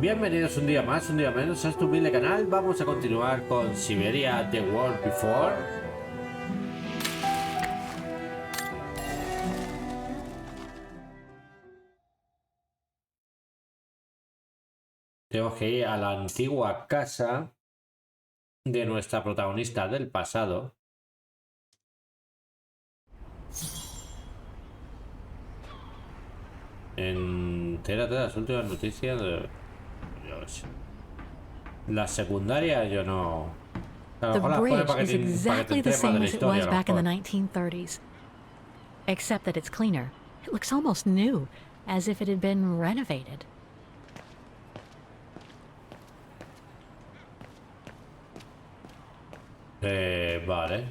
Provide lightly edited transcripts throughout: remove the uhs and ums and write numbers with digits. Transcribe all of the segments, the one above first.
Bienvenidos un día más, un día menos a este humilde canal. Vamos a continuar con Syberia The World Before. Tenemos que ir a la antigua casa de nuestra protagonista del pasado. Entérate de las últimas noticias de... La secundaria yo no... The bridge is exactly the same as it was back in the 1930s. Except that it's cleaner. It looks almost new, as if it had been renovated. Vale.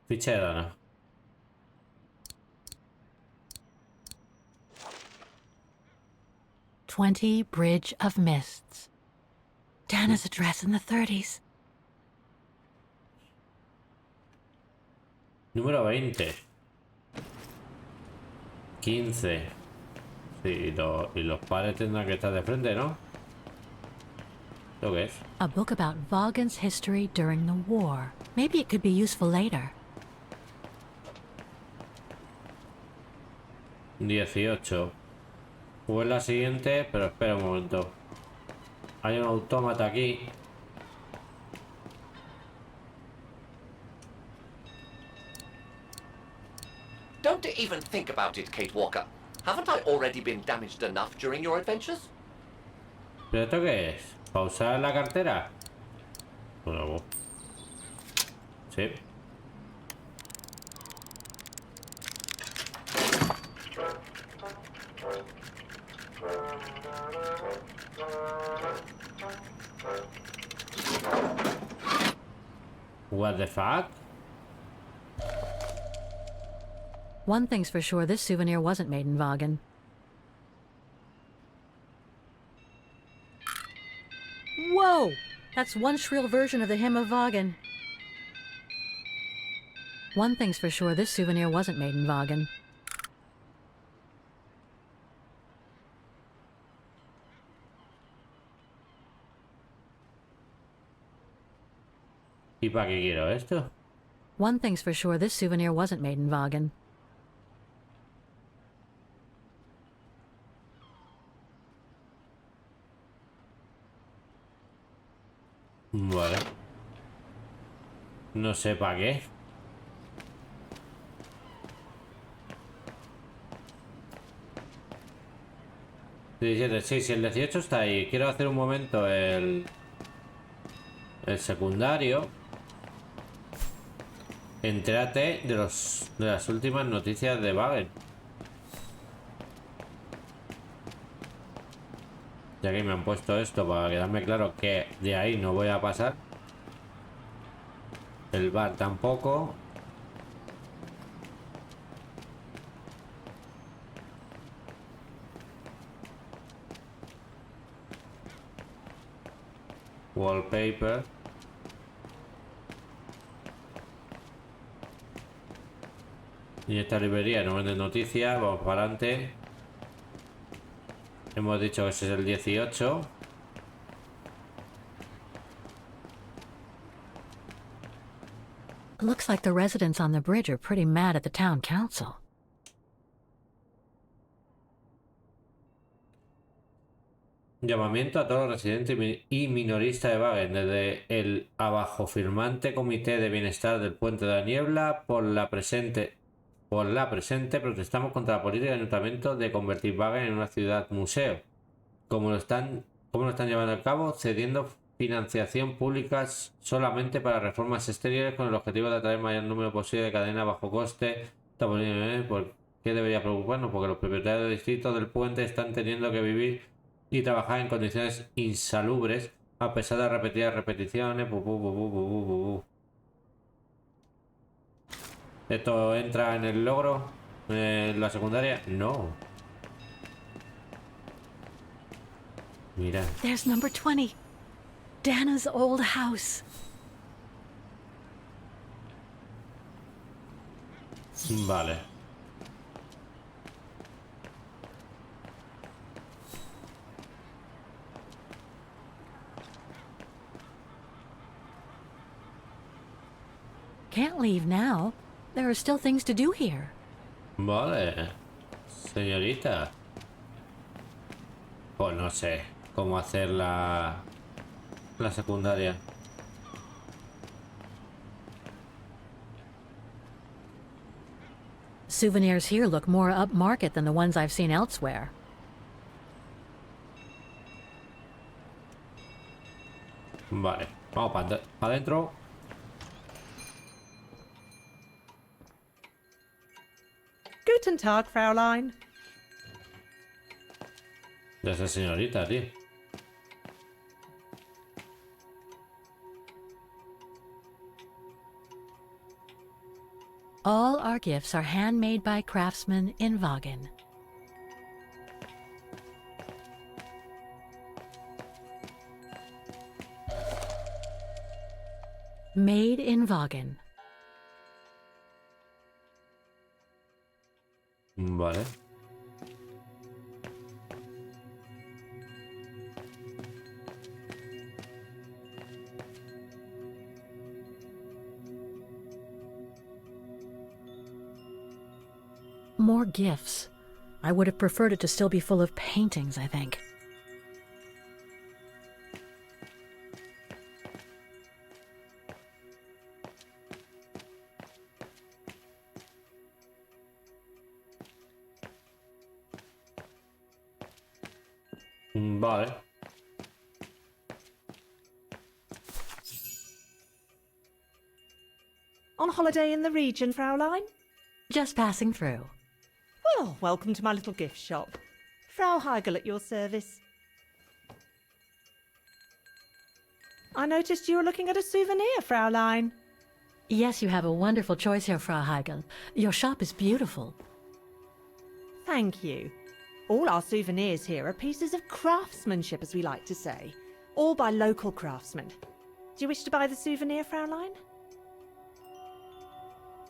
Ficha de Dana. "20 Bridge of Mists." Dana's address in the 30s. Número 20. 15. Sí, y los padres tendrán que estar de frente, ¿no? ¿Lo que es? A book about Vaughan's history during the war. Maybe it could be useful later. 18. Pues la siguiente, pero espera un momento. Hay un autómata aquí. Don't even think about it, Kate Walker. Haven't I already been damaged enough during your adventures? ¿Pero esto qué es? ¿Pausar la cartera? Bueno, sí. What the fuck? One thing's for sure, this souvenir wasn't made in Vaughan. Whoa! That's one shrill version of the Hymn of Vaughan. One thing's for sure, this souvenir wasn't made in Vaughan. ¿Y para qué quiero esto? One thing's for sure, this souvenir wasn't made in Vaughan. Vale. No sé para qué. Sí, si el 18 está ahí. Quiero hacer un momento el secundario. Entrate de las últimas noticias de Vaughan. Ya que me han puesto esto para quedarme claro que de ahí no voy a pasar. El bar tampoco. Wallpaper. Y esta librería no vende noticias. Vamos para adelante. Hemos dicho que ese es el 18. Looks like the residents on the bridge are pretty mad at the town council. Llamamiento a todos los residentes y minoristas de Vaughan, desde el abajo firmante Comité de Bienestar del Puente de la Niebla, por la presente protestamos contra la política del ayuntamiento de convertir Vaughan en una ciudad museo, como lo están llevando a cabo, cediendo financiación pública solamente para reformas exteriores con el objetivo de atraer el mayor número posible de cadenas a bajo coste. ¿Por qué debería preocuparnos? Porque los propietarios del distrito del puente están teniendo que vivir y trabajar en condiciones insalubres a pesar de repetidas repeticiones. Esto entra en el logro. La secundaria, no. Mira. There's number 20. Dana's old house. Vale. Can't leave now. There are still things to do here. Vale. Señorita. Pues no sé cómo hacer la secundaria. Souvenirs here look more upmarket than the ones I've seen elsewhere. Vale, vamos para adentro. Guten Tag, Fräulein. Ya esa señorita, tío. All our gifts are handmade by craftsmen in Wagen. Made in Wagen. Vale. More gifts. I would have preferred it to still be full of paintings, I think. Vale. On holiday in the region, Fräulein? Just passing through. Well, welcome to my little gift shop. Frau Heigl at your service. I noticed you were looking at a souvenir, Fräulein. Yes, you have a wonderful choice here, Frau Heigl. Your shop is beautiful. Thank you. All our souvenirs here are pieces of craftsmanship, as we like to say. All by local craftsmen. Do you wish to buy the souvenir, Fräulein?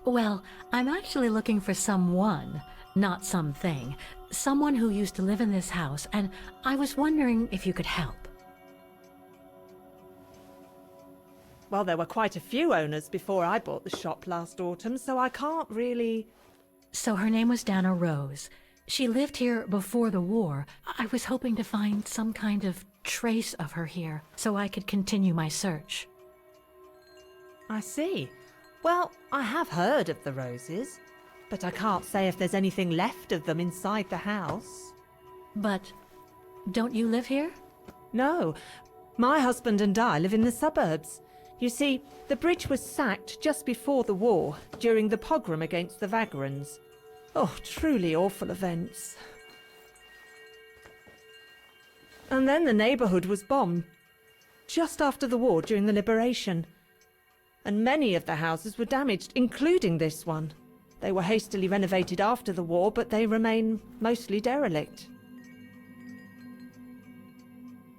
Well, I'm actually looking for someone, not something. Someone who used to live in this house, and I was wondering if you could help. Well, there were quite a few owners before I bought the shop last autumn, so I can't really... So her name was Dana Rose. She lived here before the war. I was hoping to find some kind of trace of her here, so I could continue my search. I see. Well, I have heard of the Roses, but I can't say if there's anything left of them inside the house. But don't you live here? No, my husband and I live in the suburbs. You see, the bridge was sacked just before the war, during the pogrom against the Vagrants. Oh, truly awful events. And then the neighbourhood was bombed, just after the war during the liberation. And many of the houses were damaged, including this one. They were hastily renovated after the war, but they remain mostly derelict.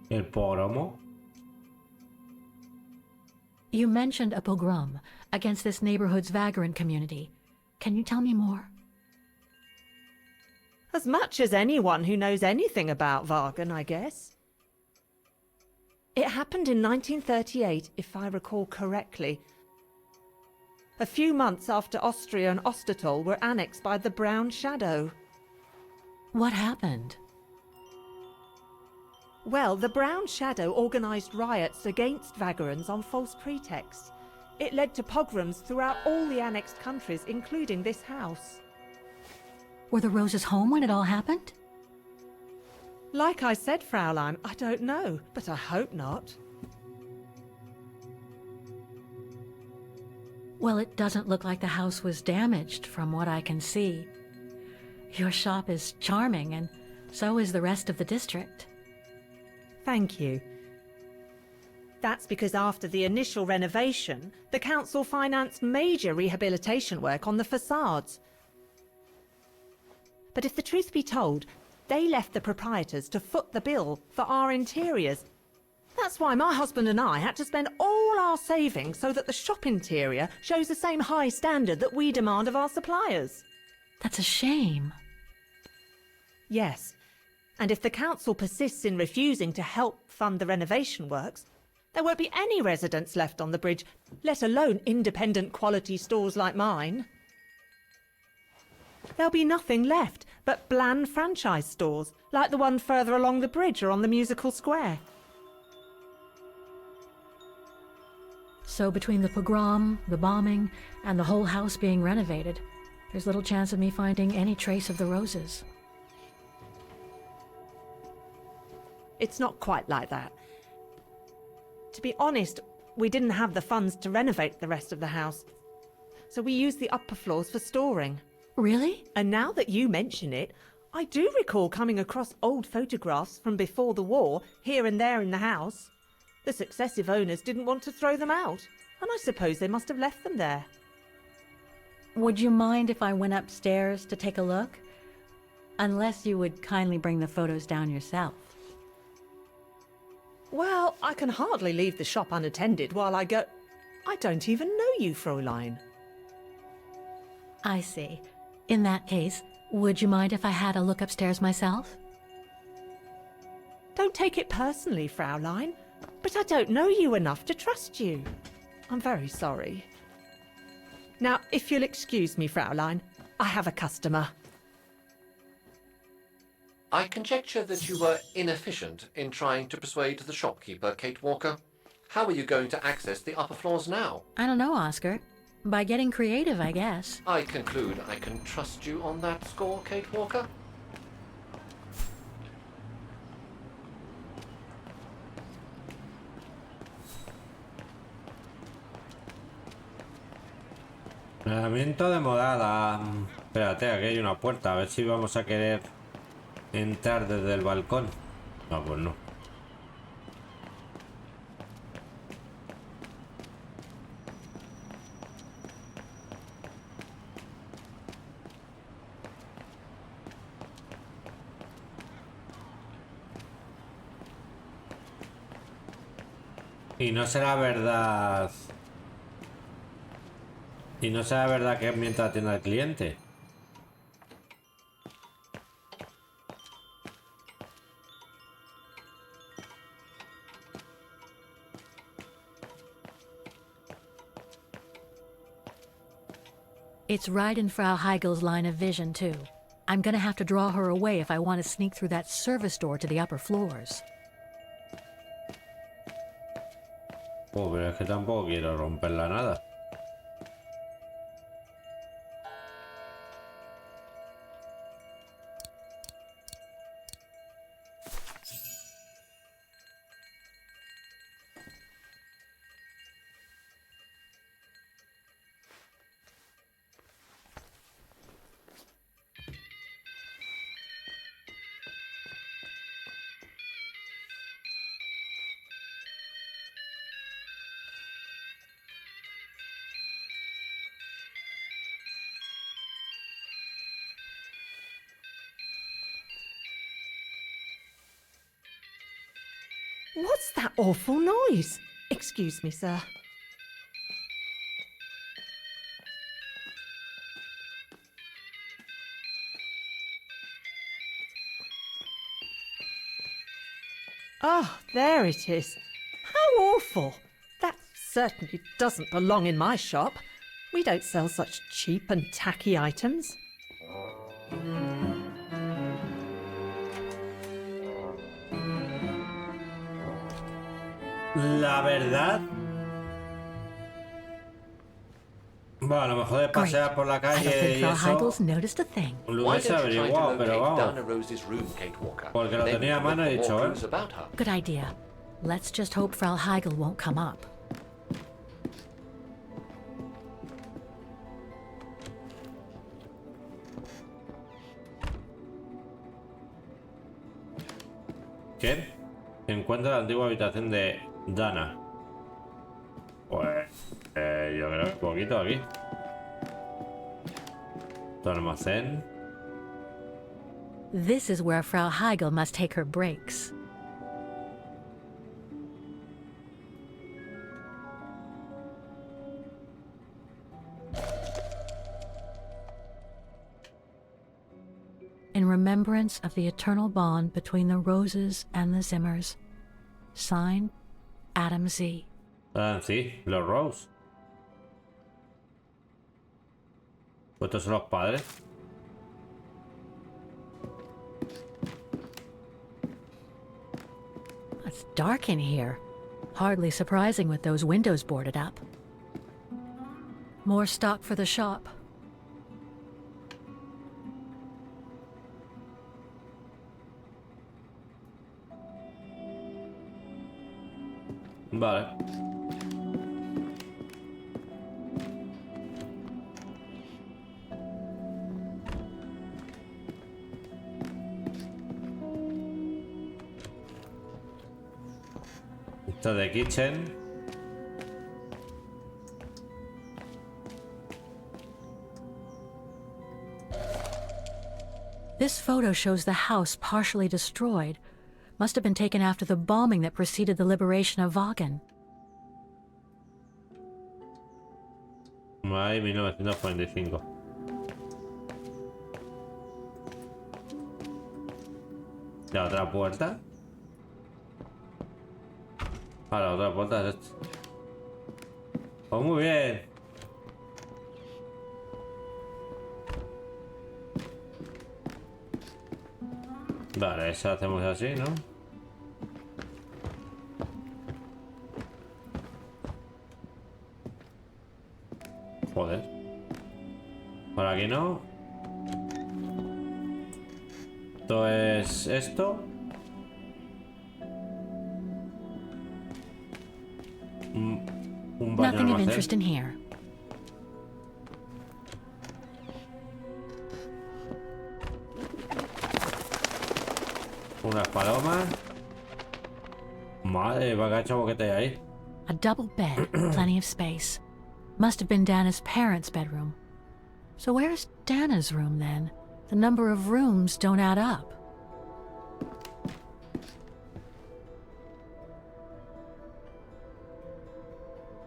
El pogromo. You mentioned a pogrom against this neighborhood's vagrant community. Can you tell me more? As much as anyone who knows anything about Wagen, I guess. It happened in 1938, if I recall correctly. A few months after Austria and Ostertal were annexed by the Brown Shadow. What happened? Well, the Brown Shadow organised riots against Vagrants on false pretexts. It led to pogroms throughout all the annexed countries, including this house. Were the Roses home when it all happened? Like I said, Fraulein, I don't know, but I hope not. Well, it doesn't look like the house was damaged from what I can see. Your shop is charming, and so is the rest of the district. Thank you. That's because after the initial renovation, the council financed major rehabilitation work on the facades. But if the truth be told, they left the proprietors to foot the bill for our interiors. That's why my husband and I had to spend all our savings so that the shop interior shows the same high standard that we demand of our suppliers. That's a shame. Yes. And if the council persists in refusing to help fund the renovation works, there won't be any residents left on the bridge, let alone independent quality stores like mine. There'll be nothing left but bland franchise stores, like the one further along the bridge or on the musical square. So between the pogrom, the bombing, and the whole house being renovated, there's little chance of me finding any trace of the roses. It's not quite like that. To be honest, we didn't have the funds to renovate the rest of the house, so we used the upper floors for storing. Really? And now that you mention it, I do recall coming across old photographs from before the war, here and there in the house. The successive owners didn't want to throw them out, and I suppose they must have left them there. Would you mind if I went upstairs to take a look? Unless you would kindly bring the photos down yourself. Well, I can hardly leave the shop unattended while I go... I don't even know you, Fräulein. I see. In that case, would you mind if I had a look upstairs myself? Don't take it personally, Fräulein, but I don't know you enough to trust you. I'm very sorry. Now, if you'll excuse me, Fräulein, I have a customer. I conjecture that you were inefficient in trying to persuade the shopkeeper, Kate Walker. How are you going to access the upper floors now? I don't know, Oscar. By getting creative, I guess. I conclude I can trust you on that score, Kate Walker? Entrenamiento de morada. Espérate, aquí hay una puerta. A ver si vamos a querer entrar desde el balcón. No, pues no. Y no será verdad. Y no será verdad que es mientras atienda al cliente. It's right in Frau Heigel's line of vision, too. I'm gonna have to draw her away if I want to sneak through that service door to the upper floors. Oh, pero es que tampoco quiero romperla nada. What's that awful noise? Excuse me, sir. Oh, there it is. How awful. That certainly doesn't belong in my shop. We don't sell such cheap and tacky items. La verdad. Bueno, a lo mejor de pasear por la I don't calle think y Frau eso Heigel's noticed a thing. lo Why hubiese don't you try to averiguado, pero locate vamos. Dana Rose's room, Kate Walker? Porque lo Then tenía a you mano can y look dicho, for more ¿eh? clues about her. Good idea. Let's just hope Frau Heigel won't come up. ¿Qué? Encuentra la antigua habitación de Dana. Pues yo creo que un poquito aquí. Tu almacén. This is where Frau Heigl must take her breaks. In remembrance of the eternal bond between the Roses and the Zimmers. Signed, Adam Z. Ah, sí, los Rose. Pues estos son los padres. It's dark in here. Hardly surprising with those windows boarded up. More stock for the shop. Vale. Esto de kitchen. This photo shows the house partially destroyed. Must have been taken after the bombing that preceded the liberation of Wagen. Ay, 1945. ¿La otra puerta? Ah, la otra puerta es esta. Pues muy bien. Vale, esa hacemos así, ¿no? Joder. Por aquí no. Esto es esto. Un baño Nothing of almacén. interest in here. Unas palomas. Madre, vaca hecho boquete ahí. A double bed, plenty of space. Must have been Dana's parents' bedroom. So where's Dana's room then? The number of rooms don't add up.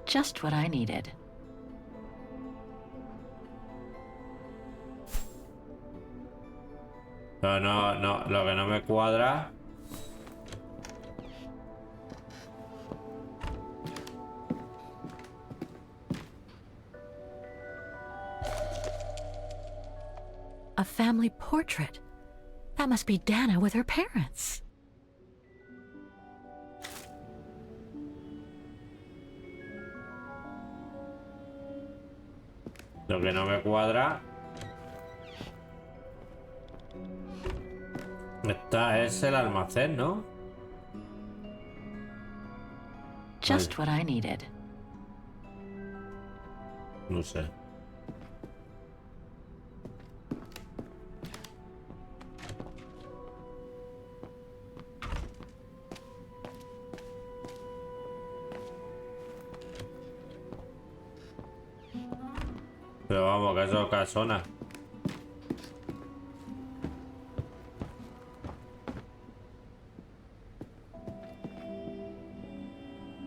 Just what I needed. Pero no, lo que no me cuadra. A family portrait. That must be Dana with her parents. Lo que no me cuadra. Esta es el almacén, ¿no? Just what I needed. No sé. Pero vamos, que eso es casona.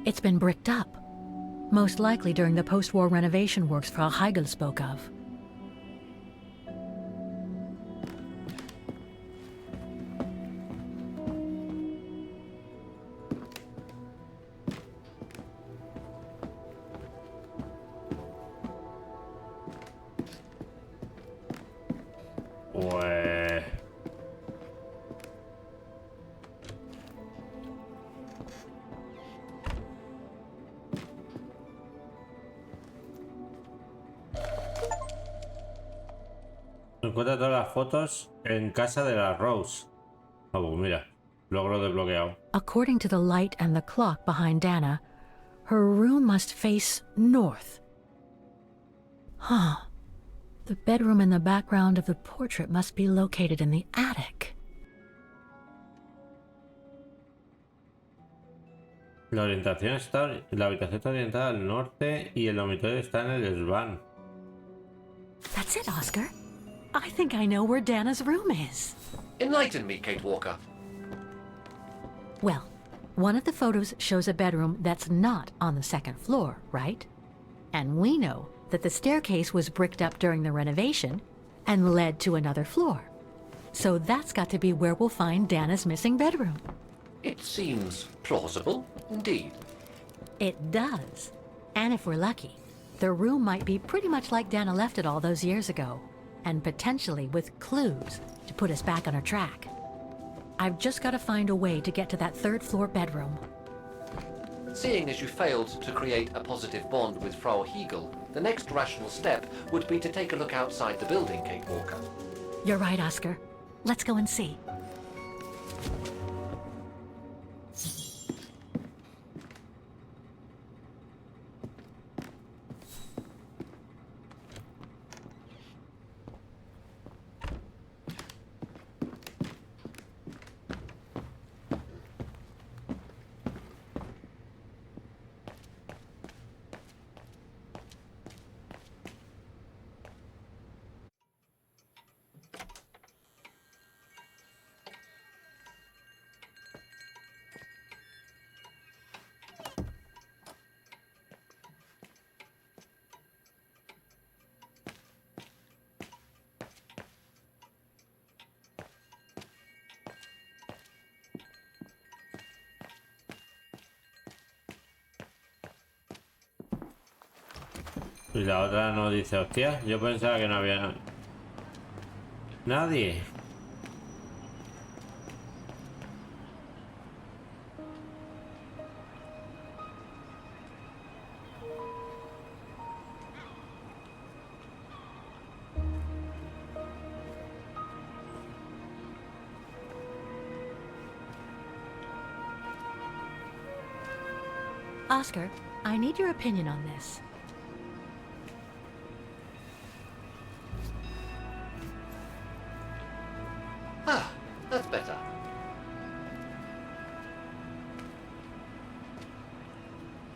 It's been bricked up. Most likely during the post-war renovation works Frau Heigl spoke of. Pues... Encuentra todas las fotos en casa de la Rose. Ah, pues mira, logro desbloqueado. According to the light and the clock behind Dana, her room must face north. Huh. The bedroom in the background of the portrait must be located in the attic. La habitación está orientada al norte y el dormitorio está en el desván. That's it, Oscar. I think I know where Dana's room is. Enlighten me, Kate Walker. Well, one of the photos shows a bedroom that's not on the second floor, right? And we know that the staircase was bricked up during the renovation and led to another floor. So that's got to be where we'll find Dana's missing bedroom. It seems plausible, indeed. It does. And if we're lucky, the room might be pretty much like Dana left it all those years ago, and potentially with clues to put us back on our track. I've just got to find a way to get to that third floor bedroom. Seeing as you failed to create a positive bond with Frau Hegel, the next rational step would be to take a look outside the building, Kate Walker. You're right, Oscar. Let's go and see. Y la otra no dice, hostia, yo pensaba que no había nadie. Oscar, I need your opinion on this. Ah, that's better.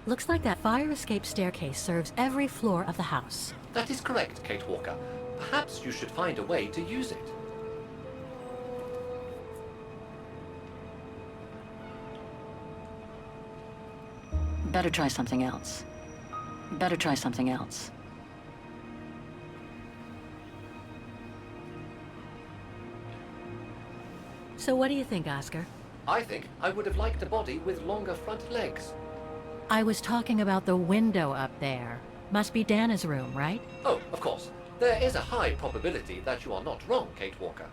Looks like that fire escape staircase serves every floor of the house. That is correct, Kate Walker. Perhaps you should find a way to use it. Better try something else. Better try something else. So what do you think, Oscar? I think I would have liked a body with longer front legs. I was talking about the window up there. Must be Dana's room, right? Oh, of course. There is a high probability that you are not wrong, Kate Walker.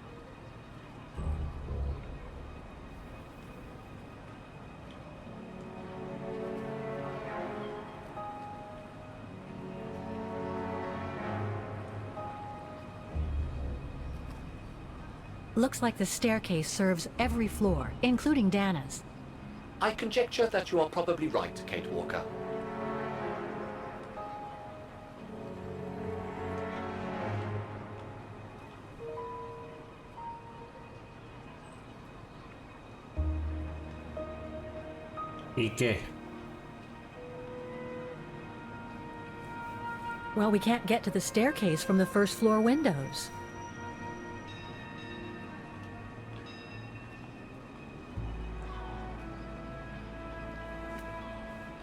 Looks like the staircase serves every floor, including Dana's. I conjecture that you are probably right, Kate Walker. ¿Y qué? Well, we can't get to the staircase from the first floor windows.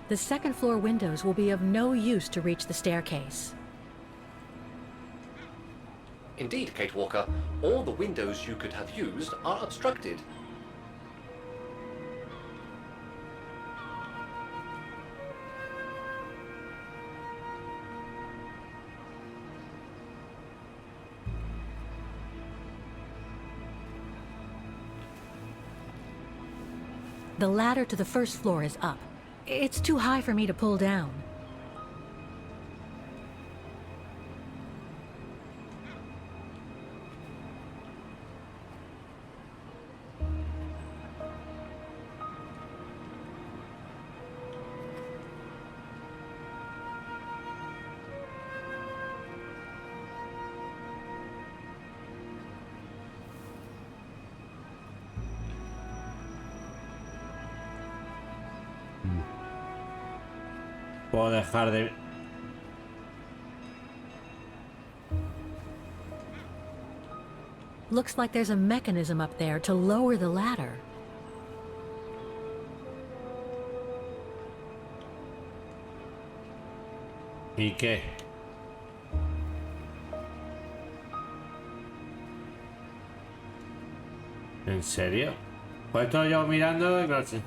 The second floor windows will be of no use to reach the staircase. Indeed, Kate Walker, all the windows you could have used are obstructed. The ladder to the first floor is up. It's too high for me to pull down. Puedo dejar de... Looks like there's a mechanism up there to lower the ladder. ¿Y qué? ¿En serio? Pues esto lo llevo mirando y no sé.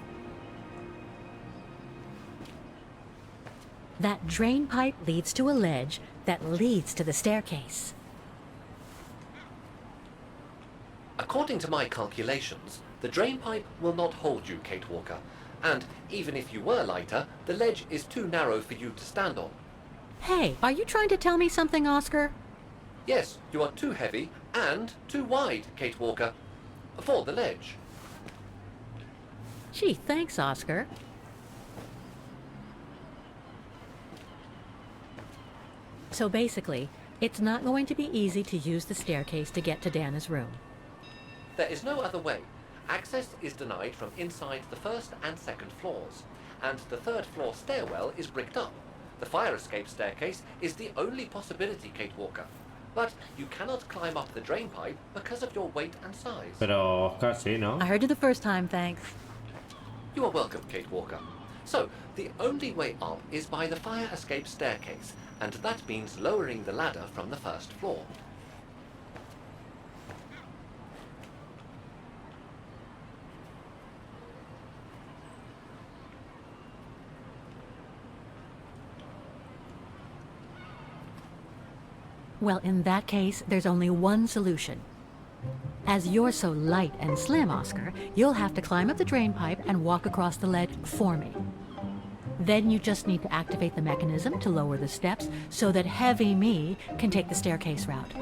That drain pipe leads to a ledge that leads to the staircase. According to my calculations, the drain pipe will not hold you, Kate Walker. And even if you were lighter, the ledge is too narrow for you to stand on. Hey, are you trying to tell me something, Oscar? Yes, you are too heavy and too wide, Kate Walker, for the ledge. Gee, thanks, Oscar. So basically, it's not going to be easy to use the staircase to get to Dana's room. There is no other way. Access is denied from inside the first and second floors, and the third floor stairwell is bricked up. The fire escape staircase is the only possibility, Kate Walker. But you cannot climb up the drain pipe because of your weight and size. Pero Oscar sí, ¿no? I heard you the first time, thanks. You are welcome, Kate Walker. So, the only way up is by the fire escape staircase, and that means lowering the ladder from the first floor. Well, in that case, there's only one solution. As you're so light and slim, Oscar, you'll have to climb up the drain pipe and walk across the ledge for me. Then you just need to activate the mechanism to lower the steps so that heavy me can take the staircase route.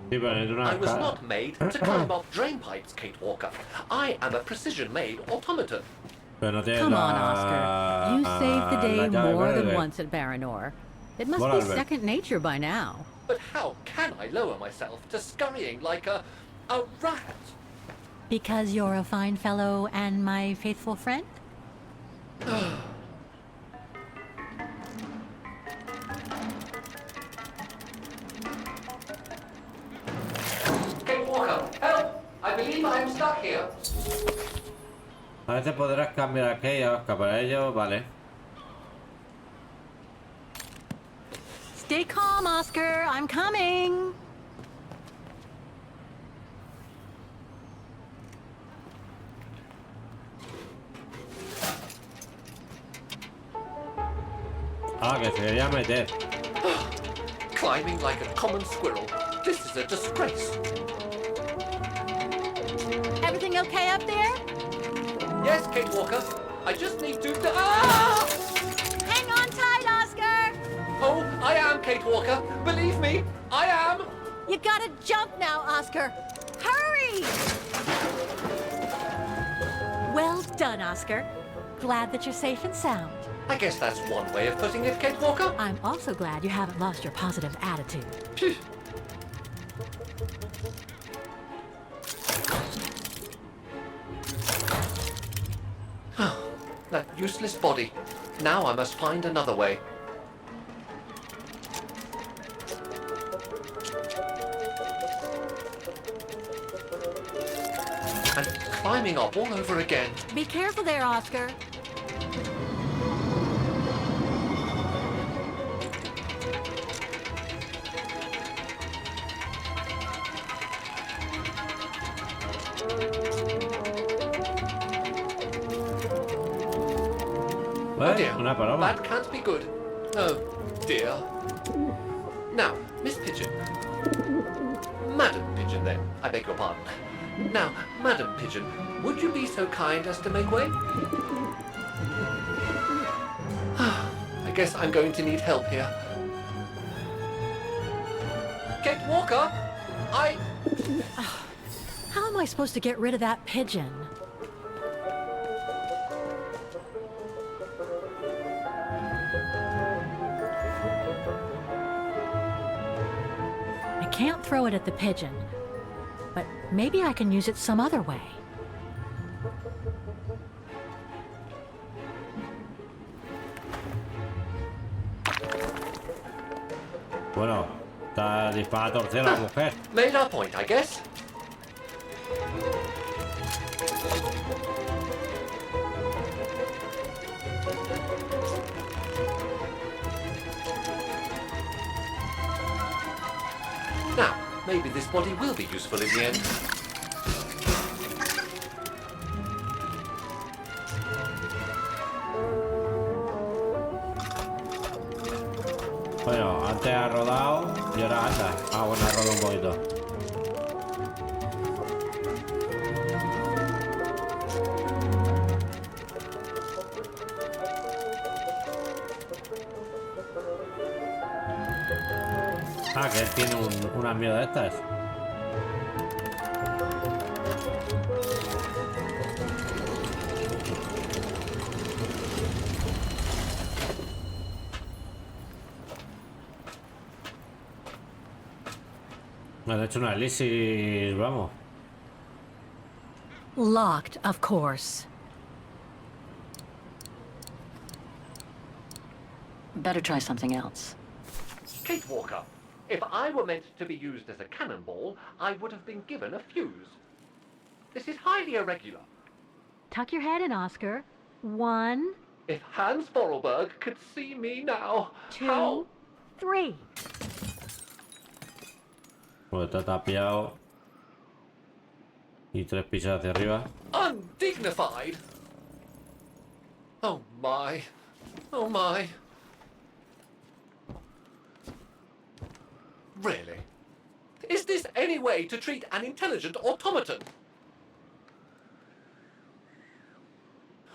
Sí, pero necesito una I was escala. not made to climb up drain pipes, Kate Walker. I am a precision-made automaton. Pero no tienes Come la... on, Oscar. You saved the day la llave more than verde. once at Baranor. It must What be llave? second nature by now. But how can I lower myself to scurrying like a rat? Because you're a fine fellow and my faithful friend? Kate Walker, help! I believe I am stuck here. A veces podrás cambiar aquello, Oscar, para ello, vale. Stay calm, Oscar. I'm coming. Ah, que se quería meter. Climbing like a common squirrel. This is a disgrace. Everything okay up there? Yes, Kate Walker. I just need to... Ah! Hang on tight, Oscar. Oh, I am Kate Walker. Believe me, I am. You gotta jump now, Oscar. Hurry! Well done, Oscar. Glad that you're safe and sound. I guess that's one way of putting it, Kate Walker. I'm also glad you haven't lost your positive attitude. Phew. That useless body. Now I must find another way. And climbing up all over again. Be careful there, Oscar. Oh dear, Una paloma. that can't be good. Oh dear. Now, Miss Pigeon. Madam Pigeon then, I beg your pardon. Now, Madam Pigeon, would you be so kind as to make way? I guess I'm going to need help here. Kate Walker, How am I supposed to get rid of that pigeon? I can't throw it at the pigeon, but maybe I can use it some other way. Bueno, Está disparada torcida la mujer. Made our point, I guess. Now, maybe this body will be useful in the end. Bueno, antes ha rodado y ahora anda. Ah, bueno, ha rodado un poquito. Ah, que él tiene una mierda de estas. Me han hecho una elixir, vamos. Locked, of course. Better try something else. Kate Walker, if I were meant to be used as a cannonball, I would have been given a fuse. This is highly irregular. Tuck your head in, Oscar. 1, If Hans Vorarlberg could see me now, 2, how... 3. Pues está tapiado. Y 3 pisos hacia arriba. Undignified! Oh my. Oh my. Really? Is this any way to treat an intelligent automaton?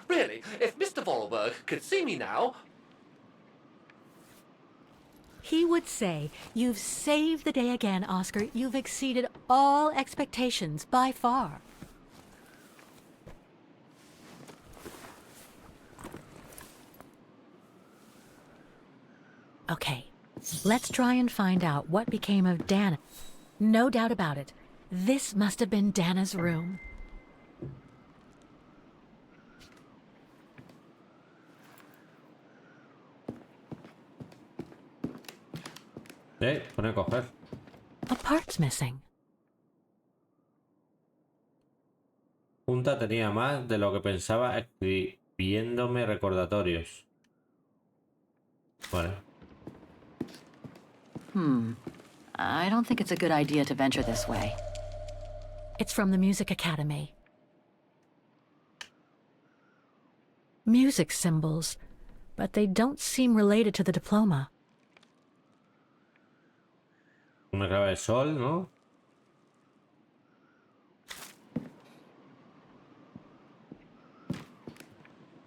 Really, if Mr. Vorarlberg could see me now... He would say, "You've saved the day again, Oscar. You've exceeded all expectations by far." Okay, let's try and find out what became of Dana. No doubt about it. This must have been Dana's room. Pone a coger. A part's missing. Junta tenía más de lo que pensaba escribiéndome recordatorios. Vale. I don't think it's a good idea to venture this way. It's from the Music Academy. Music symbols, but they don't seem related to the diploma. Una clave de sol, ¿no?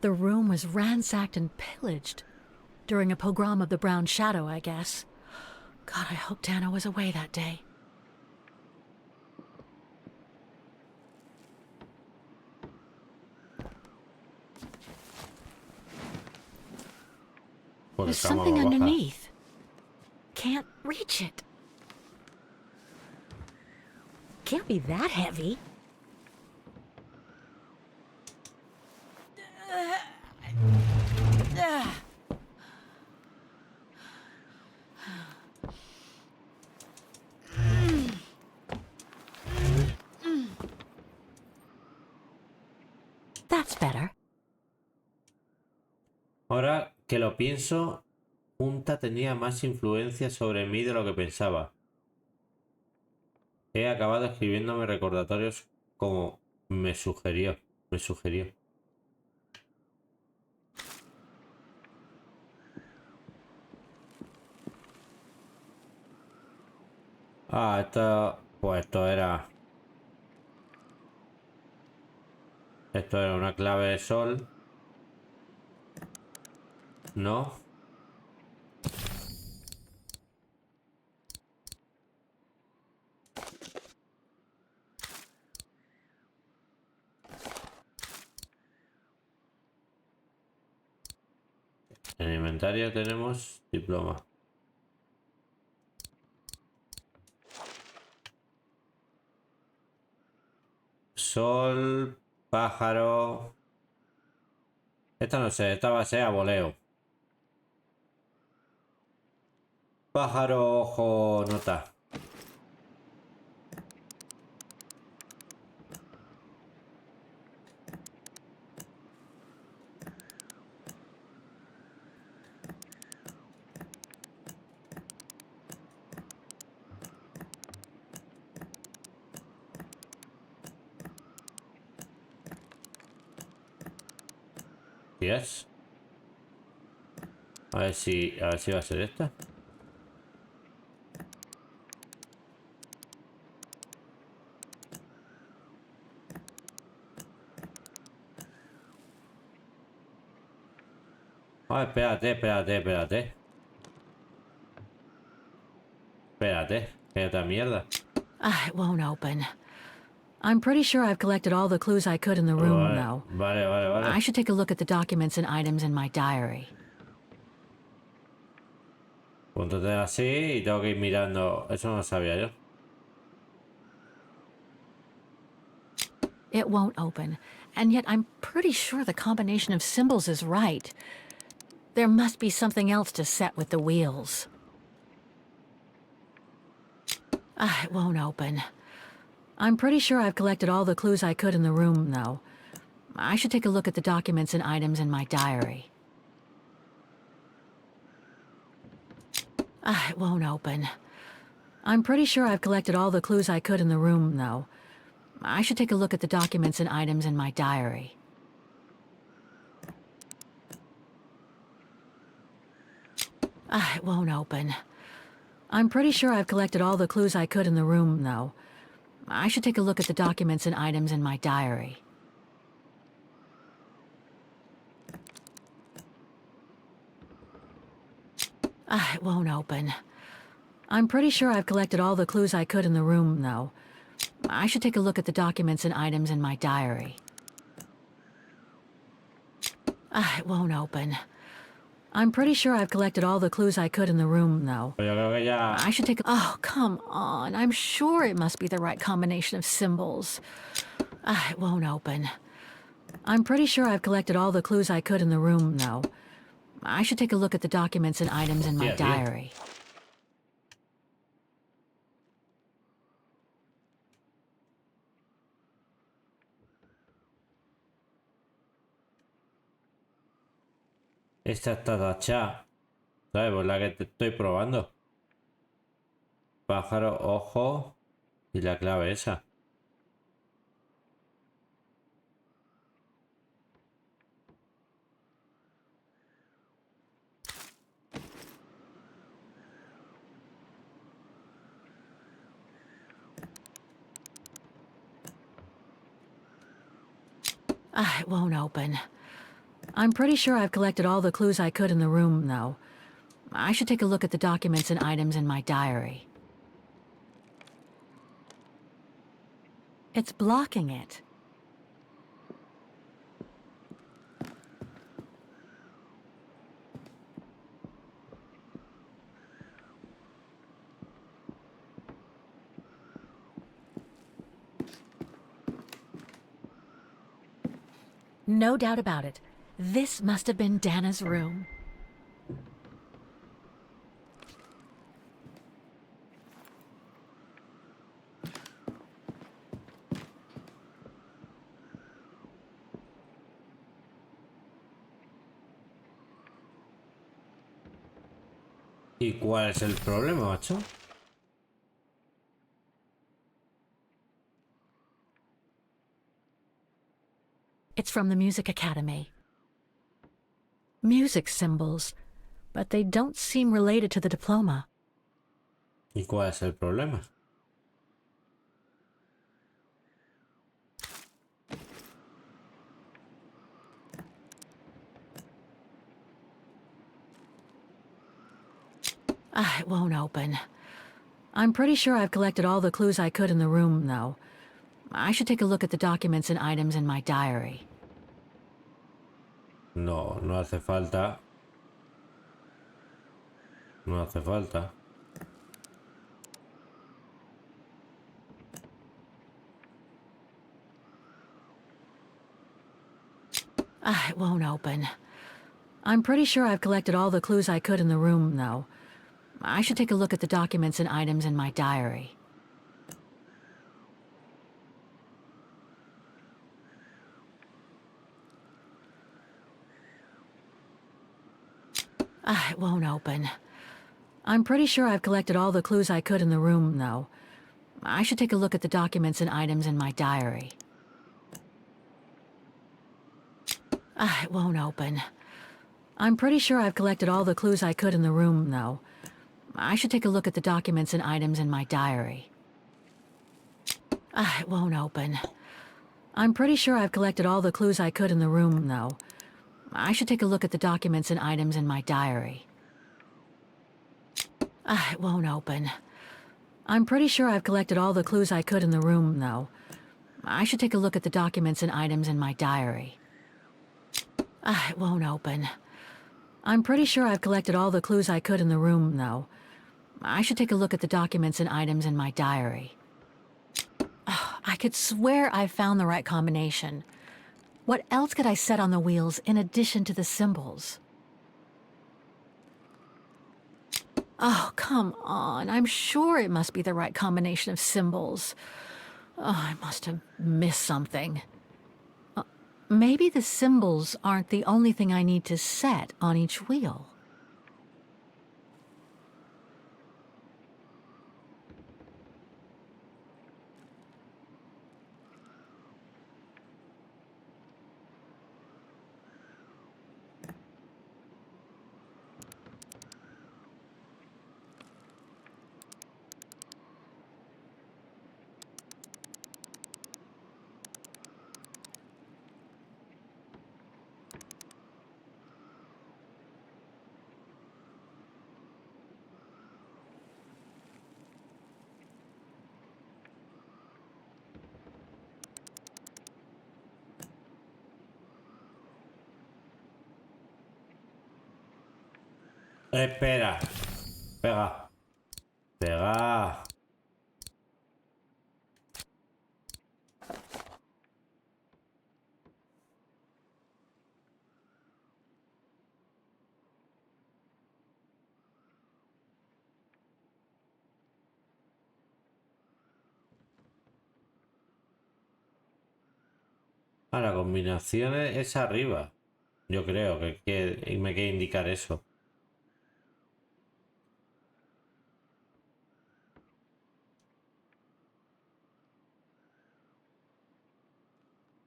The room was ransacked and pillaged. During a pogrom of the Brown Shadow, I guess. God, I hope Dana was away that day. Porque There's estamos something baja. underneath. Can't reach it. Can't be that heavy. That's better. Ahora que lo pienso, Junta tenía más influencia sobre mí de lo que pensaba. He acabado escribiéndome recordatorios como me sugirió. Ah, esto era... Esto era una clave de sol. No. En el inventario tenemos diploma. Sol, pájaro. Esta no sé, esta va a ser a voleo. Pájaro, ojo, nota. Yes. A ver si va a ser esta. Ah, espérate. Espérate, mierda. It won't open. I'm pretty sure I've collected all the clues I could in the room, though. Vale. I should take a look at the documents and items in my diary. Póntate así y tengo que ir mirando. Eso no lo sabía yo. It won't open, and yet I'm pretty sure the combination of symbols is right. There must be something else to set with the wheels. It won't open. I'm pretty sure I've collected all the clues I could in the room, though. I should take a look at the documents and items in my diary. It won't open. I'm pretty sure I've collected all the clues I could in the room, though. I should take a look at the documents and items in my diary. It won't open. I'm pretty sure I've collected all the clues I could in the room, though. I should take a look at the documents and items in my diary. It won't open. I'm pretty sure I've collected all the clues I could in the room, though. I should take a look at the documents and items in my diary. It won't open. I'm pretty sure I've collected all the clues I could in the room, though. Yo creo que ya. I should take... Oh, come on. I'm sure it must be the right combination of symbols. It won't open. I'm pretty sure I've collected all the clues I could in the room, though. I should take a look at the documents and items in my diary. Esta está tachada. ¿Sabes? Pues la que te estoy probando. Pájaro, ojo. Y la clave esa. It won't open. I'm pretty sure I've collected all the clues I could in the room, though. I should take a look at the documents and items in my diary. It's blocking it. No doubt about it. This must have been Dana's room. ¿Y cuál es el problema, macho? It's from the Music Academy. Music symbols, but they don't seem related to the diploma. ¿Y cuál es el problema? It won't open. I'm pretty sure I've collected all the clues I could in the room, though. I should take a look at the documents and items in my diary. No, no hace falta. No hace falta. It won't open. I'm pretty sure I've collected all the clues I could in the room, though. I should take a look at the documents and items in my diary. It won't open. I'm pretty sure I've collected all the clues I could in the room, though. I should take a look at the documents and items in my diary. It won't open. I'm pretty sure I've collected all the clues I could in the room, though. I should take a look at the documents and items in my diary. It won't open. I'm pretty sure I've collected all the clues I could in the room, though. I should take a look at the documents and items in my diary. It won't open. I'm pretty sure I've collected all the clues I could in the room, though. I should take a look at the documents and items in my diary. It won't open. I'm pretty sure I've collected all the clues I could in the room, though. I should take a look at the documents and items in my diary. I could swear I found the right combination. What else could I set on the wheels in addition to the symbols? Oh, come on. I'm sure it must be the right combination of symbols. I must have missed something. Maybe the symbols aren't the only thing I need to set on each wheel. Espera. Pega. Pega. La combinación es arriba. Yo creo que me quiere indicar eso.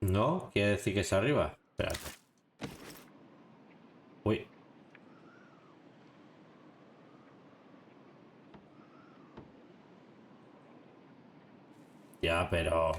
¿No? ¿Quiere decir que es arriba? Espérate. Uy. Ya, pero...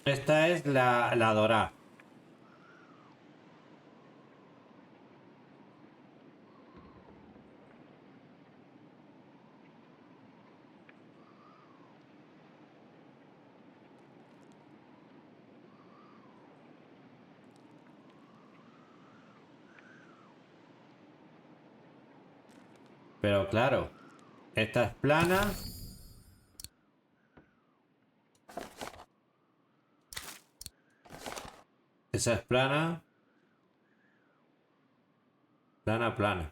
Esta es la dorada. Pero claro, esta es plana. Esa es plana. Plana, plana.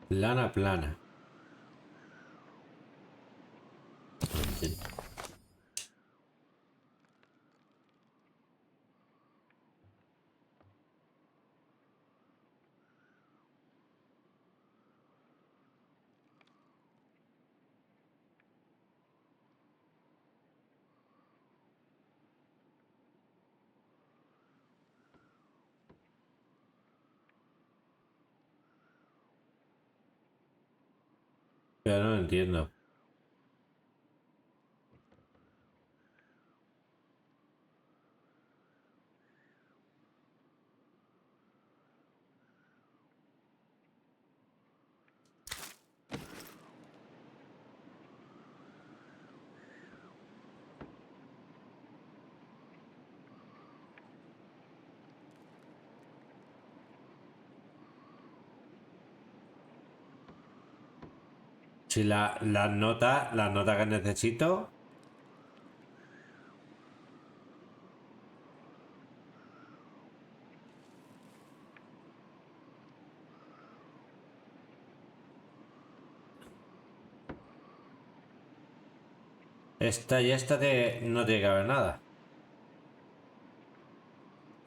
Plana, plana. Pero no lo entiendo. Si las notas que necesito. Esta y esta no tiene que haber nada.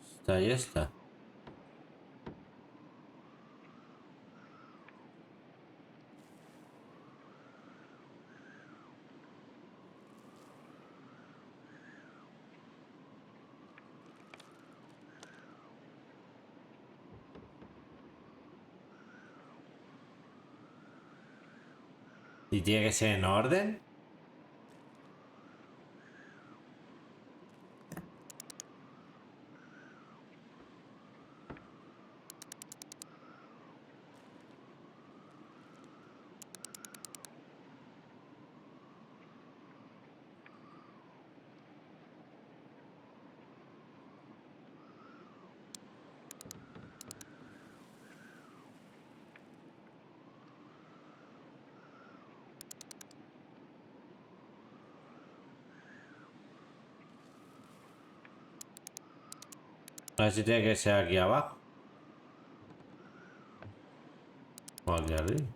Esta y esta. ¿Y tiene que ser en orden? A ver si tiene que ser aquí abajo. O aquí arriba.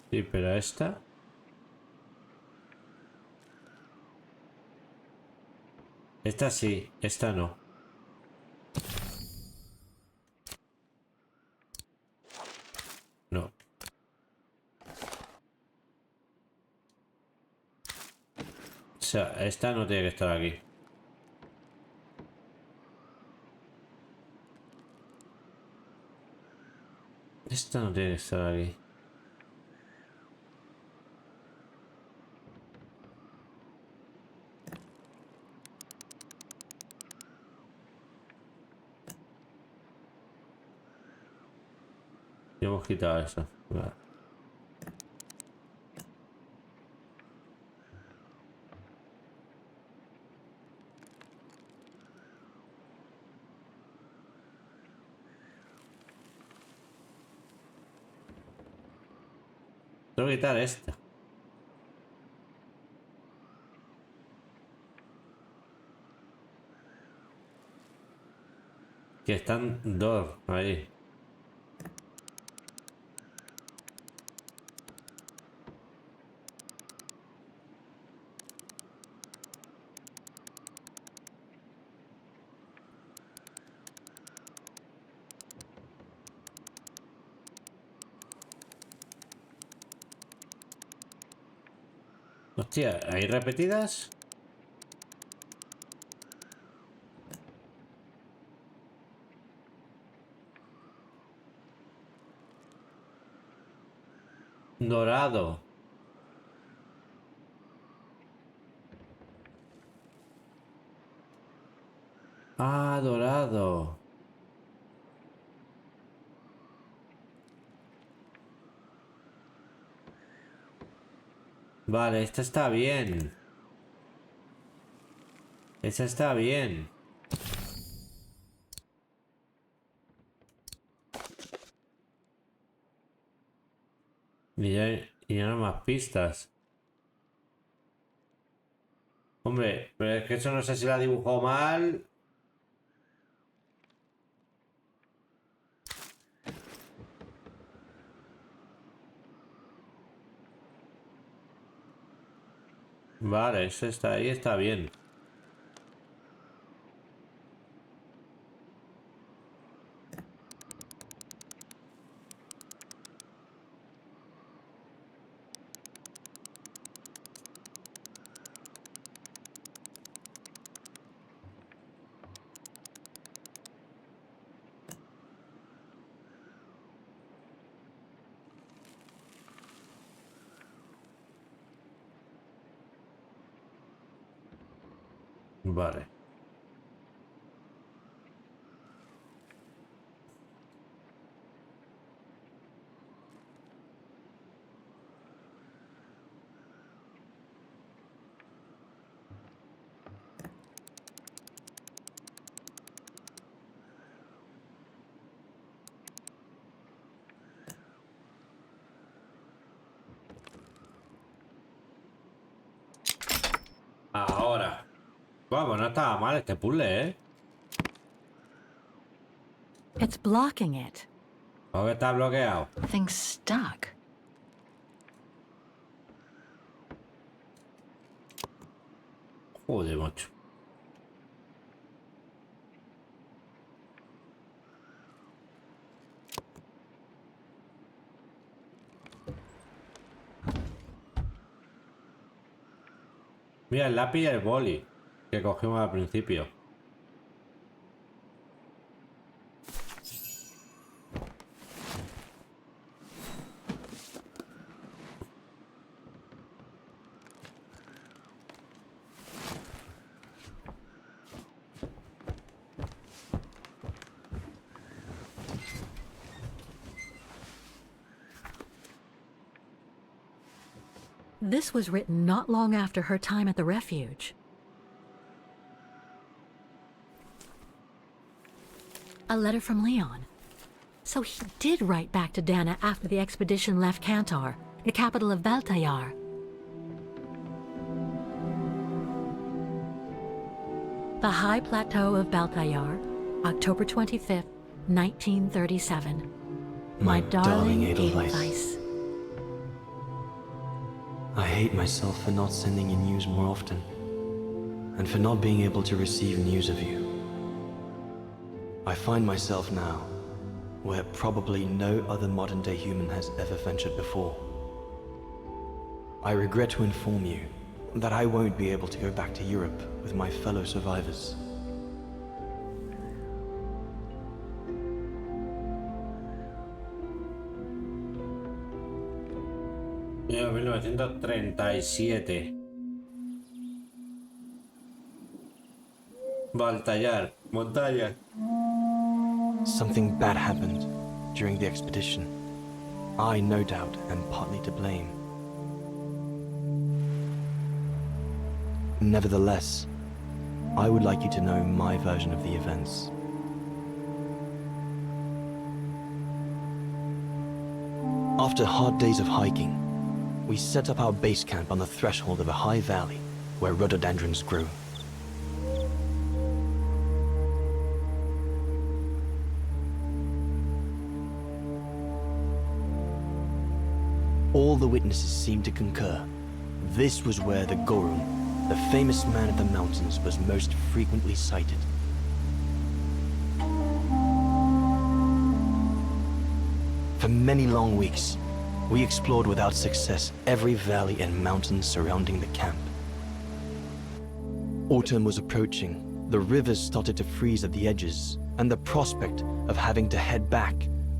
Sí, pero esta. Esta sí, esta no. No. O sea, esta no tiene que estar aquí. Esta no tiene que estar aquí. Y hemos quitado eso. Vale. Tengo que quitar esta. Que están dos ahí. Hostia, ¿hay repetidas? Dorado. Ah, dorado. Vale, esta está bien. Esta está bien. Y ya no más pistas. Hombre, pero es que eso no sé si la dibujó mal. Vale, eso está ahí, está bien. Vale. Ahora. Vamos, no estaba mal este puzzle, ¿eh? It's blocking it. ¿Por qué está bloqueado? Thing's stuck. Joder, macho. Mira, el lápiz y el boli que cogimos al principio. This was written not long after her time at the refuge. A letter from Leon. So he did write back to Dana after the expedition left Kantar, the capital of Baltayar. The High Plateau of Baltayar, October 25th, 1937. My darling Edelweiss. I hate myself for not sending you news more often, and for not being able to receive news of you. I find myself now where probably no other modern-day human has ever ventured before. I regret to inform you that I won't be able to go back to Europe with my fellow survivors. Año 1937. Baltallar, montaña. Something bad happened during the expedition. I, no doubt, am partly to blame. Nevertheless, I would like you to know my version of the events. After hard days of hiking, we set up our base camp on the threshold of a high valley where rhododendrons grew. All the witnesses seemed to concur. This was where the Gorun, the famous man of the mountains, was most frequently sighted. For many long weeks, We explored without success every valley and mountain surrounding the camp. Autumn was approaching. The rivers started to freeze at the edges, and the prospect of having to head back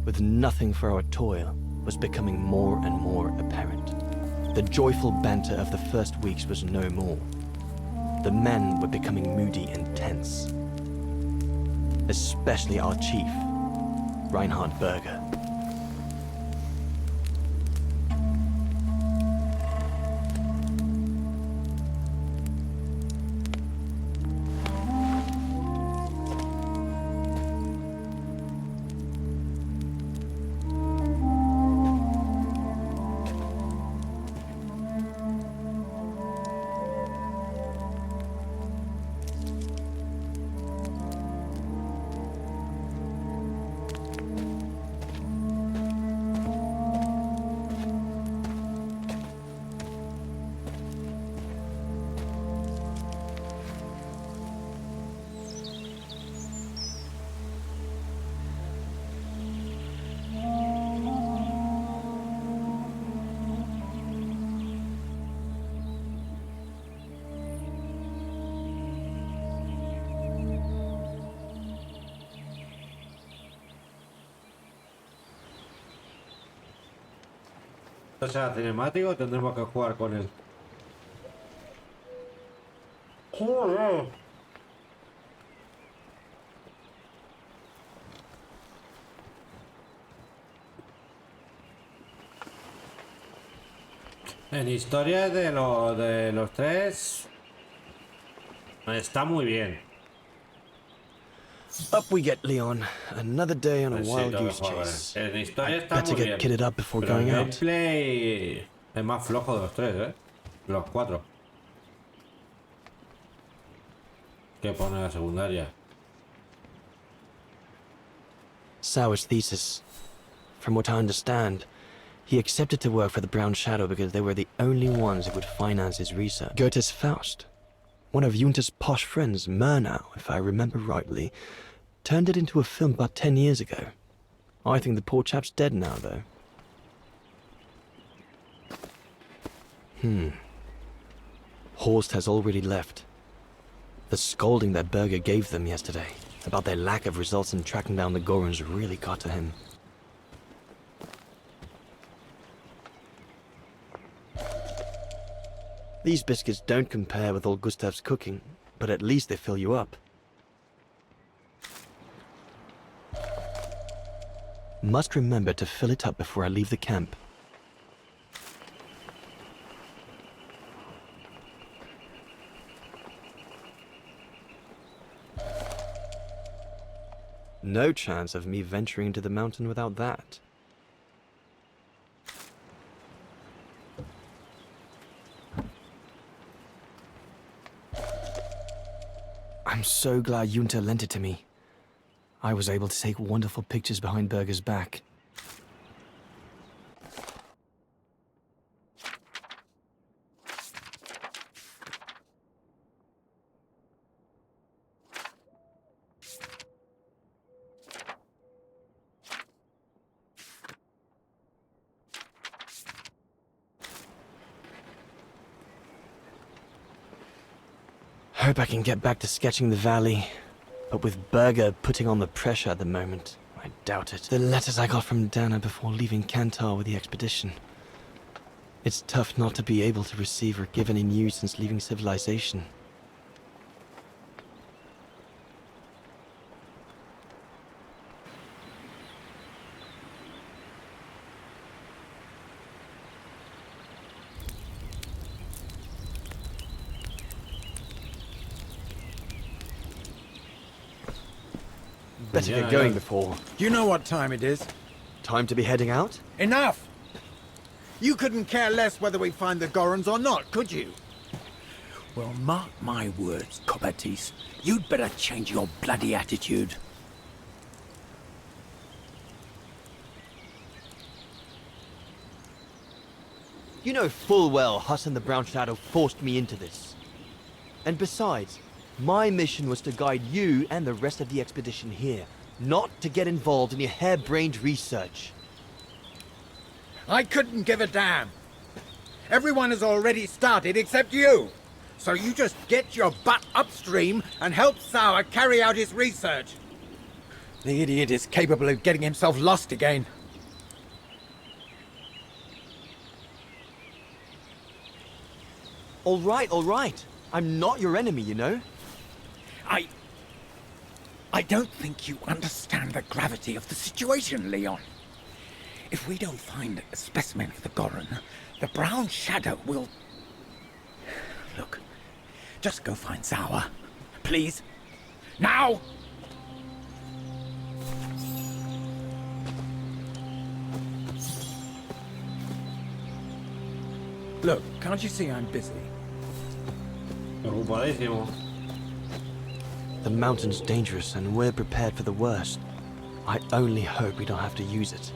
with nothing for our toil was becoming more and more apparent. The joyful banter of the first weeks was no more. The men were becoming moody and tense. Especially our chief, Reinhard Berger. ¿Esto será cinemático o tendremos que jugar con él? ¡Joder! En historia de los tres está muy bien. Up we get, Leon. Another day on a Sí, wild lo goose mejor, chase. en historia I'd está better muy get bien. kitted up before Pero going el out. gameplay es más flojo de los tres, ¿eh? Los cuatro. ¿Qué pone la secundaria? Sauer's thesis. From what I understand, he accepted to work for the Brown Shadow because they were the only ones who would finance his research. Goethe's Faust, one of Junter's posh friends, Murnau, if I remember rightly, turned it into a film about 10 years ago. I think the poor chap's dead now, though. Horst has already left. The scolding that Berger gave them yesterday about their lack of results in tracking down the Gorons really got to him. These biscuits don't compare with old Gustav's cooking, but at least they fill you up. Must remember to fill it up before I leave the camp. No chance of me venturing into the mountain without that. I'm so glad Junta lent it to me. I was able to take wonderful pictures behind Berger's back. Hope I can get back to sketching the valley, but with Berger putting on the pressure at the moment, I doubt it. The letters I got from Dana before leaving Kantar with the expedition. It's tough not to be able to receive or give any news since leaving civilization. Better Yeah, get going yeah. before. You know what time it is. Time to be heading out? Enough! You couldn't care less whether we find the Gorons or not, could you? Well, mark my words, Copperteeth. You'd better change your bloody attitude. You know full well Huss and the Brown Shadow forced me into this. And besides, my mission was to guide you and the rest of the expedition here, not to get involved in your harebrained research. I couldn't give a damn. Everyone has already started except you. So you just get your butt upstream and help Sauer carry out his research. The idiot is capable of getting himself lost again. All right. I'm not your enemy, you know? I don't think you understand the gravity of the situation, Leon. If we don't find a specimen of the Goron, the brown shadow will... Look, just go find Sauer. Please. Now! Look, can't you see I'm busy? Ocupadísimo. The mountain's dangerous and we're prepared for the worst. I only hope we don't have to use it.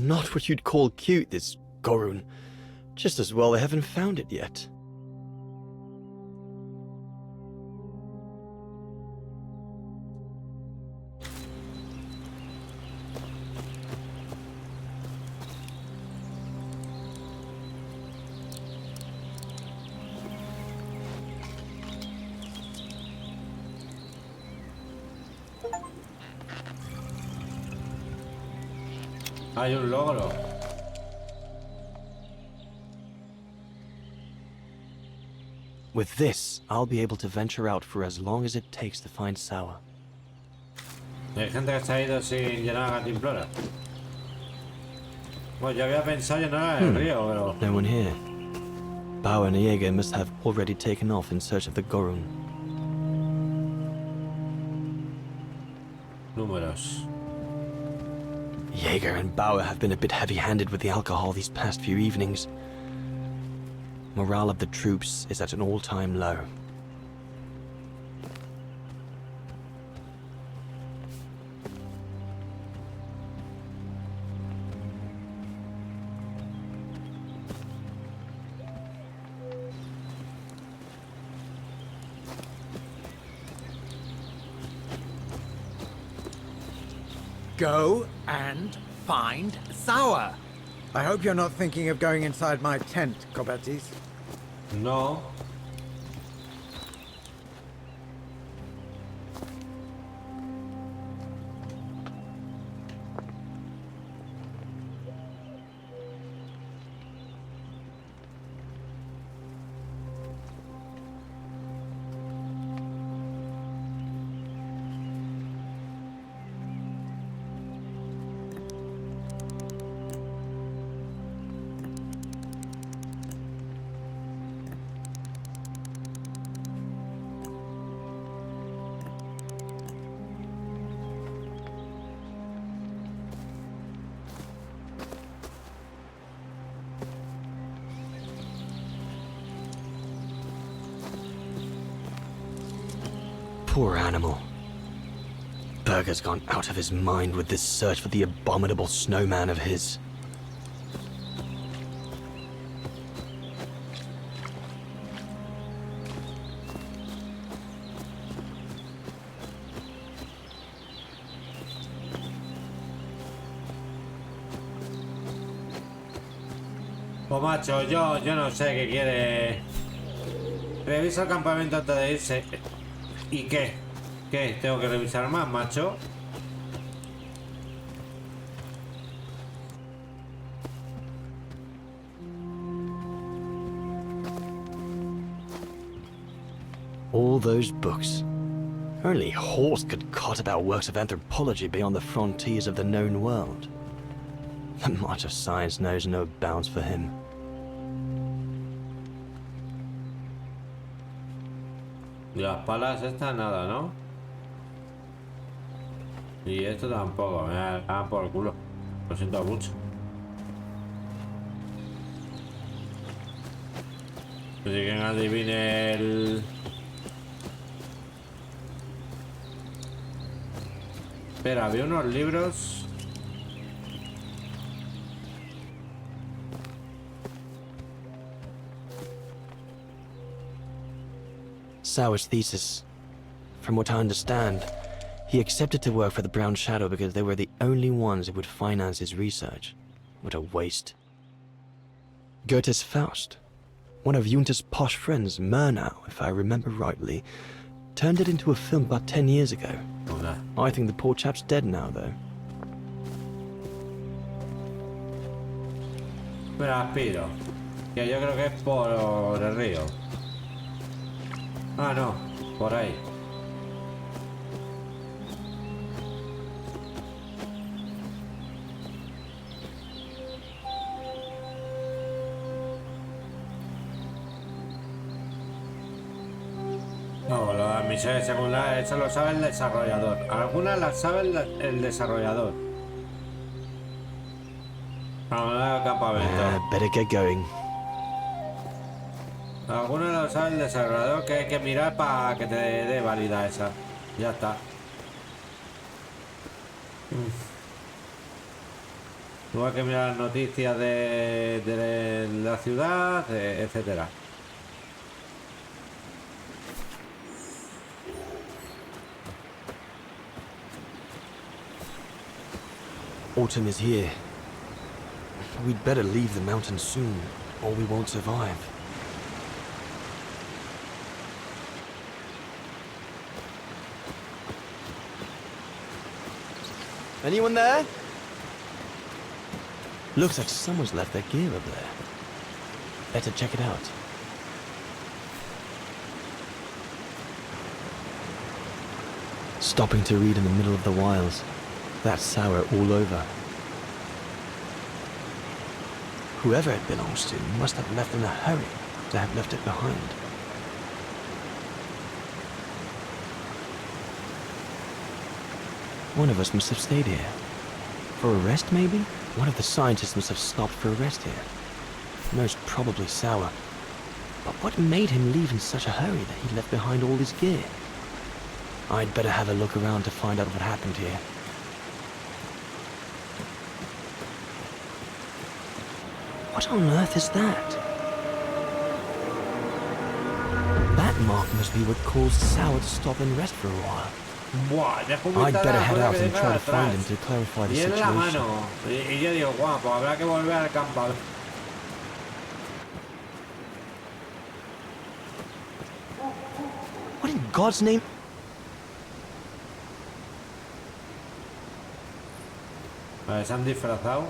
Not what you'd call cute, this Gorun. Just as well they haven't found it yet. Hay un logro. With this, I'll be able to venture out for as long as it takes to find Sauer. Hay gente que se ha ido sin llenar la cantimplora. Bueno, yo había pensado llenar el río, pero... No one here. Bauer and Jaeger must have already taken off in search of the Gorun. Números. Jaeger and Bauer have been a bit heavy-handed with the alcohol these past few evenings. Morale of the troops is at an all-time low. Go and find Sauer. I hope you're not thinking of going inside my tent, Kobatis. No. Poor animal. Berger's gone out of his mind with this search for the abominable snowman of his. Pues macho, yo no sé qué quiere. Revisa el campamento antes de irse. ¿Y qué? ¿Qué? ¿Tengo que revisar más, macho? All those books. Only Horst could cot about works of anthropology beyond the frontiers of the known world. The march of science knows no bounds for him. Y las palas estas nada, ¿no? Y esto tampoco, me da por el culo. Lo siento mucho. Si quien adivine el... Espera, había unos libros... Sauer's thesis. From what I understand, He accepted to work for the Brown Shadow because they were the only ones who would finance his research. What a waste. Goethe's Faust, one of Junta's posh friends, Murnau, if I remember rightly, turned it into a film about 10 years ago. Okay. I think the poor chap's dead now, though. Pero aspiro. Que yo creo que es por el río. Ah, no. Por ahí. No, las misiones secundarias, eso lo sabe el desarrollador. Algunas las sabe el desarrollador. Vamos al campamento. Better get going. Algunos lo sabe el desarrollador, que hay que mirar para que te dé válida esa. Ya está. Luego hay que mirar las noticias de la ciudad, etcétera. Autumn is here. We'd better leave the mountains soon, or we won't survive. Anyone there? Looks like someone's left their gear up there. Better check it out. Stopping to read in the middle of the wilds. That's sour all over. Whoever it belongs to must have left in a hurry to have left it behind. One of us must have stayed here. For a rest, maybe? One of the scientists must have stopped for a rest here. Most probably Sour. But what made him leave in such a hurry that he left behind all his gear? I'd better have a look around to find out what happened here. What on earth is that? That mark must be what caused Sour to stop and rest for a while. Buah, I'd better head out and try to find him to clarify the y en la situation. mano. Y yo digo, guau, pues habrá que volver al campo. What in God's name? Vale, se han disfrazado.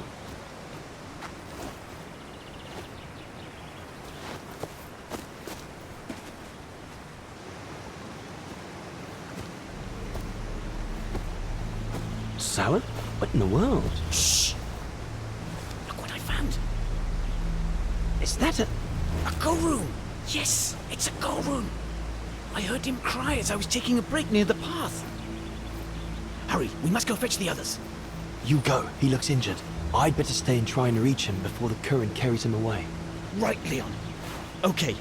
Sour? What in the world? Shh! Look what I found. Is that a... A go room! Yes, it's a go room! I heard him cry as I was taking a break near the path. Hurry, we must go fetch the others. You go. He looks injured. I'd better stay and try and reach him before the current carries him away. Right, Leon. Okay.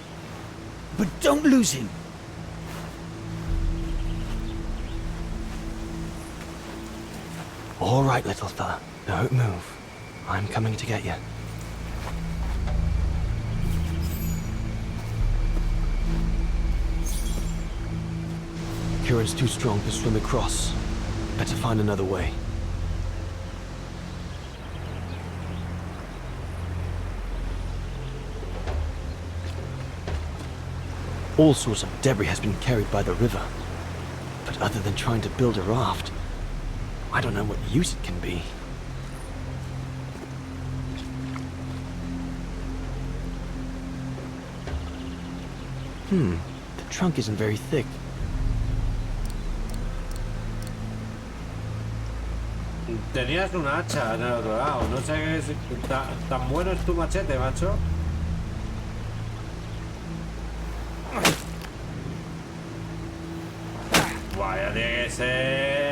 But don't lose him. All right, little fella. Don't move. I'm coming to get you. Current's too strong to swim across. Better find another way. All sorts of debris has been carried by the river. But other than trying to build a raft, I don't know what use it can be. The trunk isn't very thick. Tenías un hacha en el otro lado. No sé qué es. ¿Tan bueno es tu machete, macho? Vaya, tiene que ser.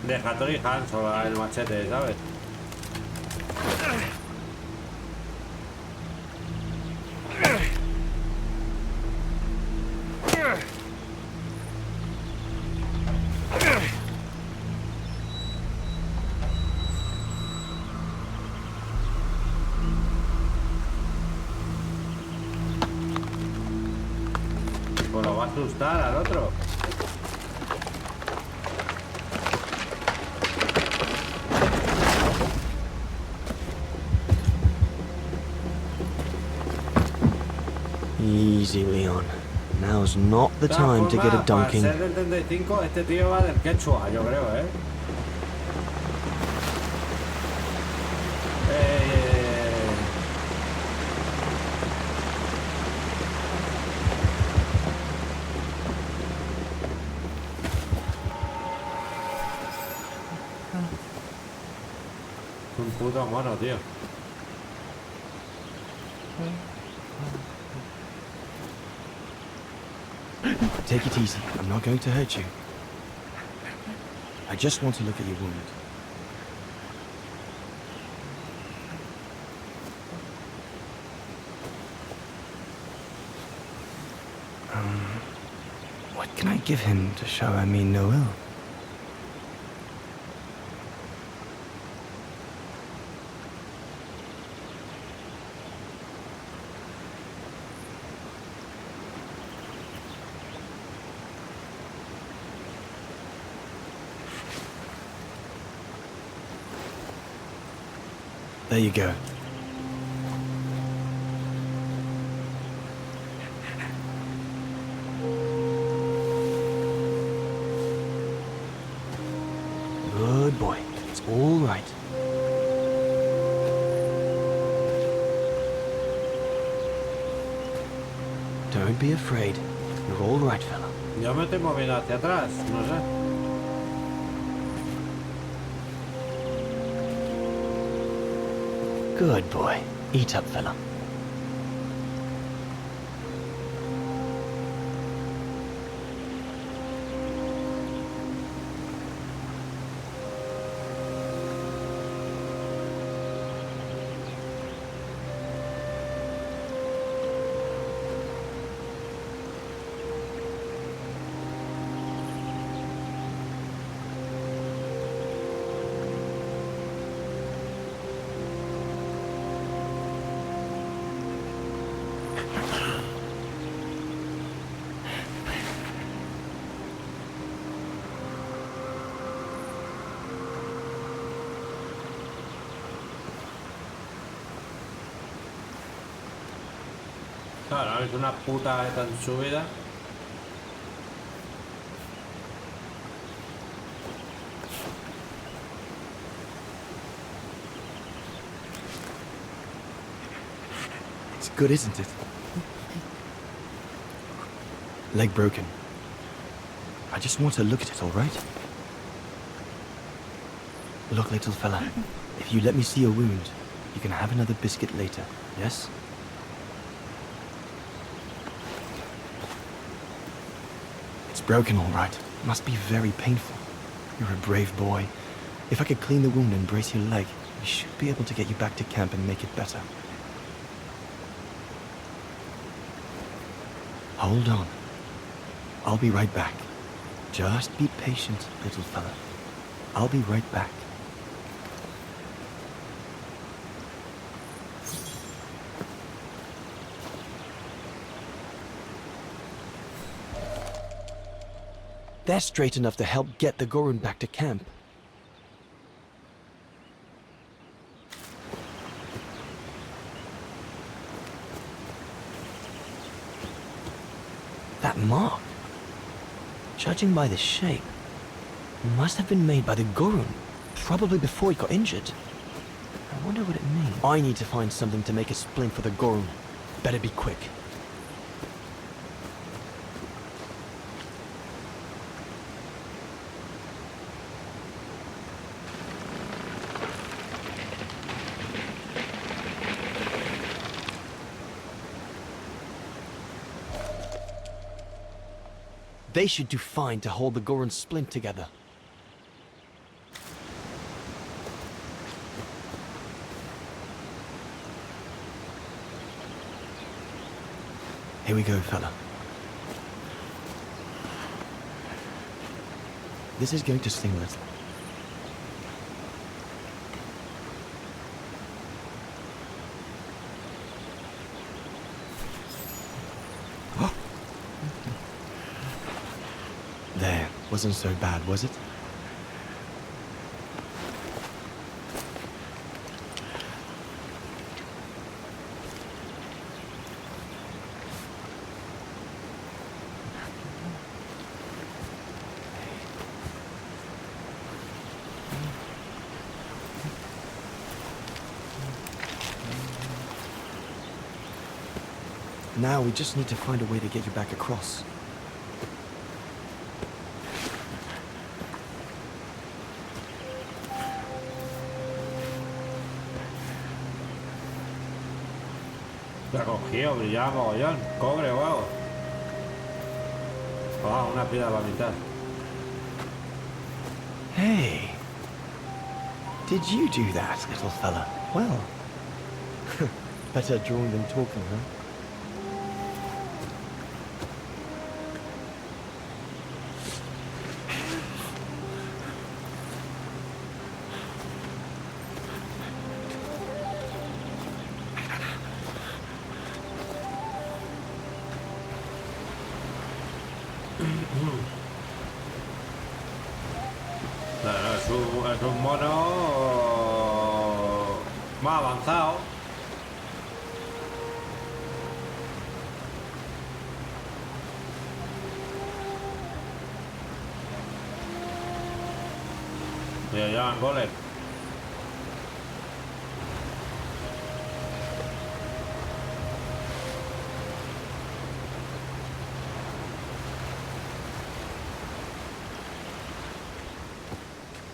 De Hattori Hanzo el machete, ¿sabes? Pues lo vas asustar al otro. Easy, Leon. Now's not the De todas time to get a formas, para dunking. ser del 35, este tío va del quechua, yo creo, ¿eh? Un puto mono, tío. Take it easy. I'm not going to hurt you. I just want to look at your wound. What can I give him to show I mean no ill? There you go. Good boy. It's all right. Don't be afraid. You're all right, fella. Yo me estoy moviendo hacia atrás, no sé. Good boy. Eat up, fella. Claro, es una puta tan subida. It's good, isn't it? Leg broken. I just want to look at it, all right? Look, little fella. If you let me see your wound, you can have another biscuit later, yes? It's broken, all right. Must be very painful. You're a brave boy. If I could clean the wound and brace your leg, we should be able to get you back to camp and make it better. Hold on. I'll be right back. Just be patient, little fella. I'll be right back. They're straight enough to help get the Gorun back to camp. That mark, judging by the shape, must have been made by the Gorun, probably before he got injured. I wonder what it means. I need to find something to make a splint for the Gorun. Better be quick. They should do fine to hold the Gorun's splint together. Here we go, fella. This is going to sting a little. wasn't so bad, was it? Now we just need to find a way to get you back across. La cogió, brillaba mogollón, cobre o algo. Ah, una piedra para mitad. Hey! Did you do that, little fella? Well, better drawing than talking, huh? Es un mono más avanzado. Y allá en golem.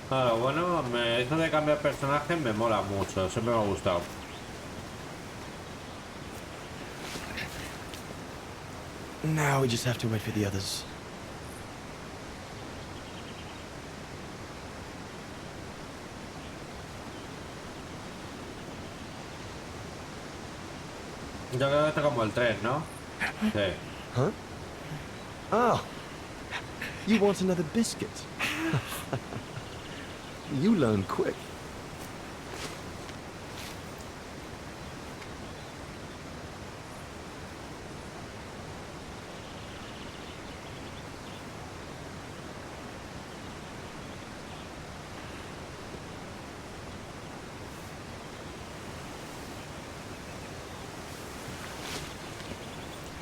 Claro, bueno, eso de cambiar personajes me mola mucho, siempre me ha gustado. Now we just have to wait for the others. Yo creo que esto es como el tren, ¿no? Sí. Huh? Oh, you want another biscuit? You learn quick.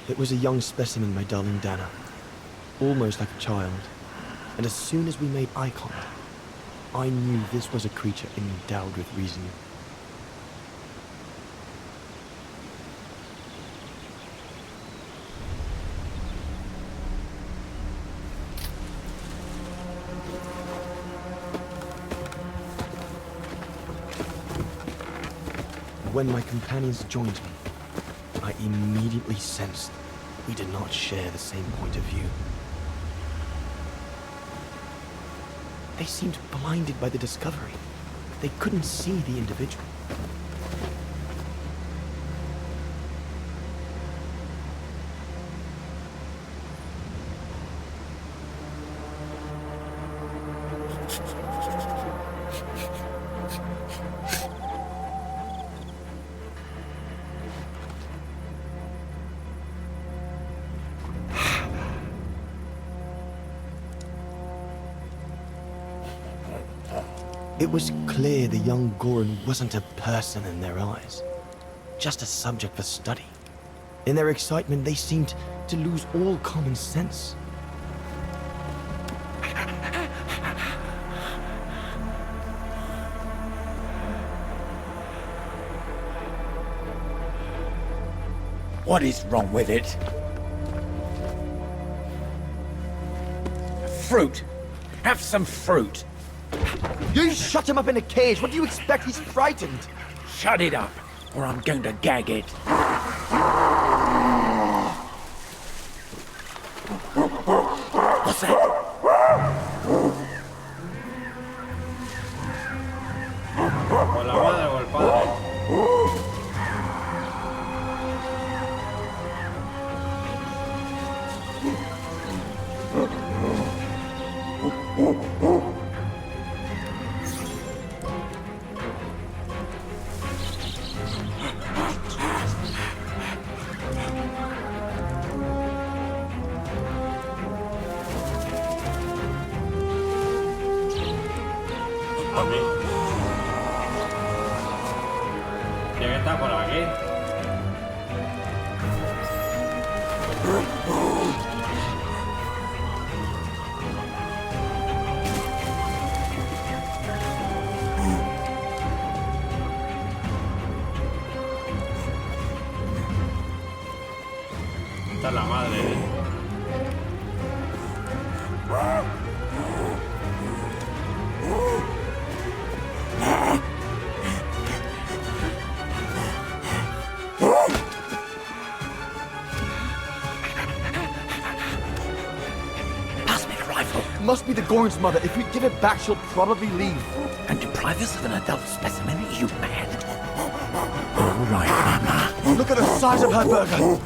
It was a young specimen, my darling Dana. Almost like a child. And as soon as we made eye contact, I knew this was a creature endowed with reason. When my companions joined me, I immediately sensed we did not share the same point of view. They seemed blinded by the discovery. They couldn't see the individual. It was clear the young Goran wasn't a person in their eyes, just a subject for study. In their excitement, they seemed to lose all common sense. What is wrong with it? Fruit! Have some fruit! You shut him up in a cage! What do you expect? He's frightened! Shut it up, or I'm going to gag it. What's that? Con la madre o el padre. que está por aquí. Esta es la madre, ¿eh? Pass me the rifle Must be the Gorn's mother. If we give it back, she'll probably leave. and deprive us of an adult specimen. Are you mad? All right, Mama. Look at the size of her burger.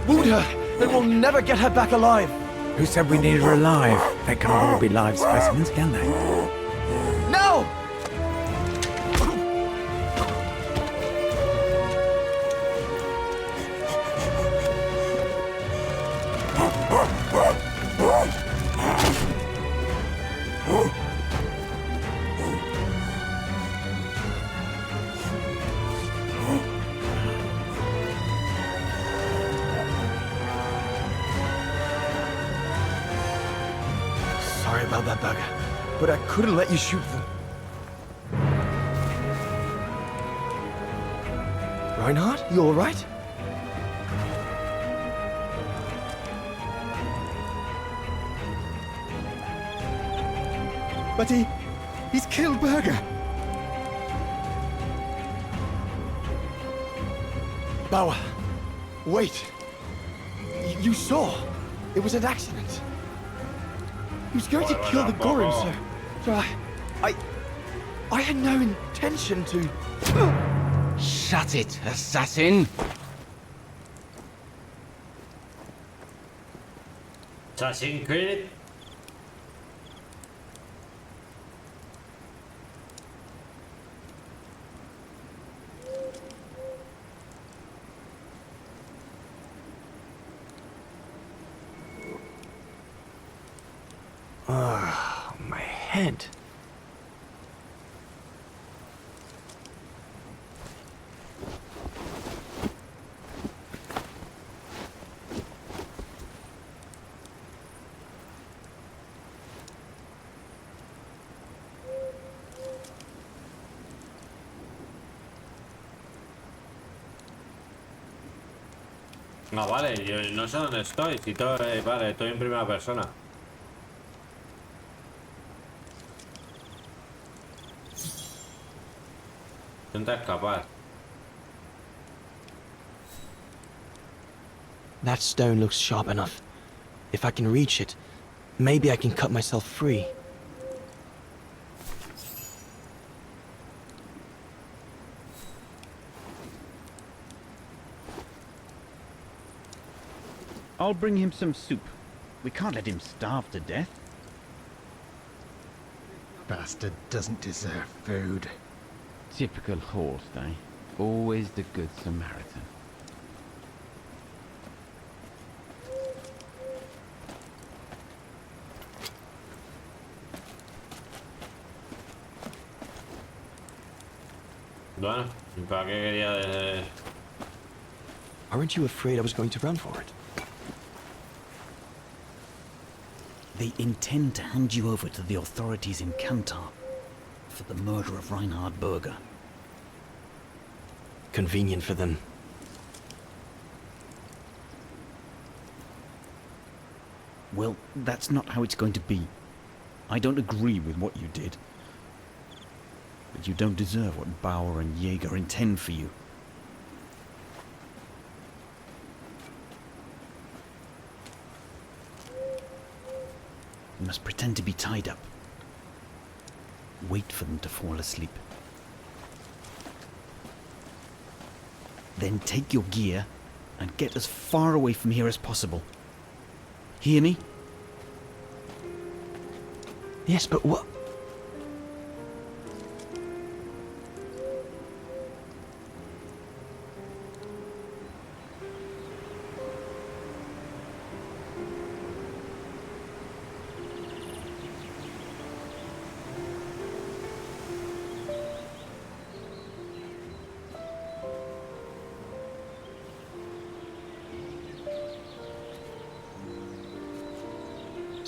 Wound her, and we'll never get her back alive. Who said we need her alive? They can't all be live specimens, can they? No! Sorry about that, Burger, but I couldn't let you shoot them. Reinhard, you all right? But he's killed Burger. Bauer, wait. You saw. It was an accident. He was going to kill the Gorin, sir. So I had no intention to. Shut it, assassin! Assassin's Creed. My head. No, vale, yo no sé dónde estoy. Si vale, estoy en primera persona. Intenta escapar. That stone looks sharp enough. If I can reach it, maybe I can cut myself free. I'll bring him some soup. We can't let him starve to death. Bastard doesn't deserve food. Typical horse, eh? Always the good Samaritan. Bueno, ¿y para qué quería Aren't you afraid I was going to run for it? They intend to hand you over to the authorities in Kantar for the murder of Reinhard Berger. Convenient for them. Well, that's not how it's going to be. I don't agree with what you did. But you don't deserve what Bauer and Jaeger intend for you. You must pretend to be tied up. Wait for them to fall asleep. Then take your gear and get as far away from here as possible. Hear me? Yes, but what?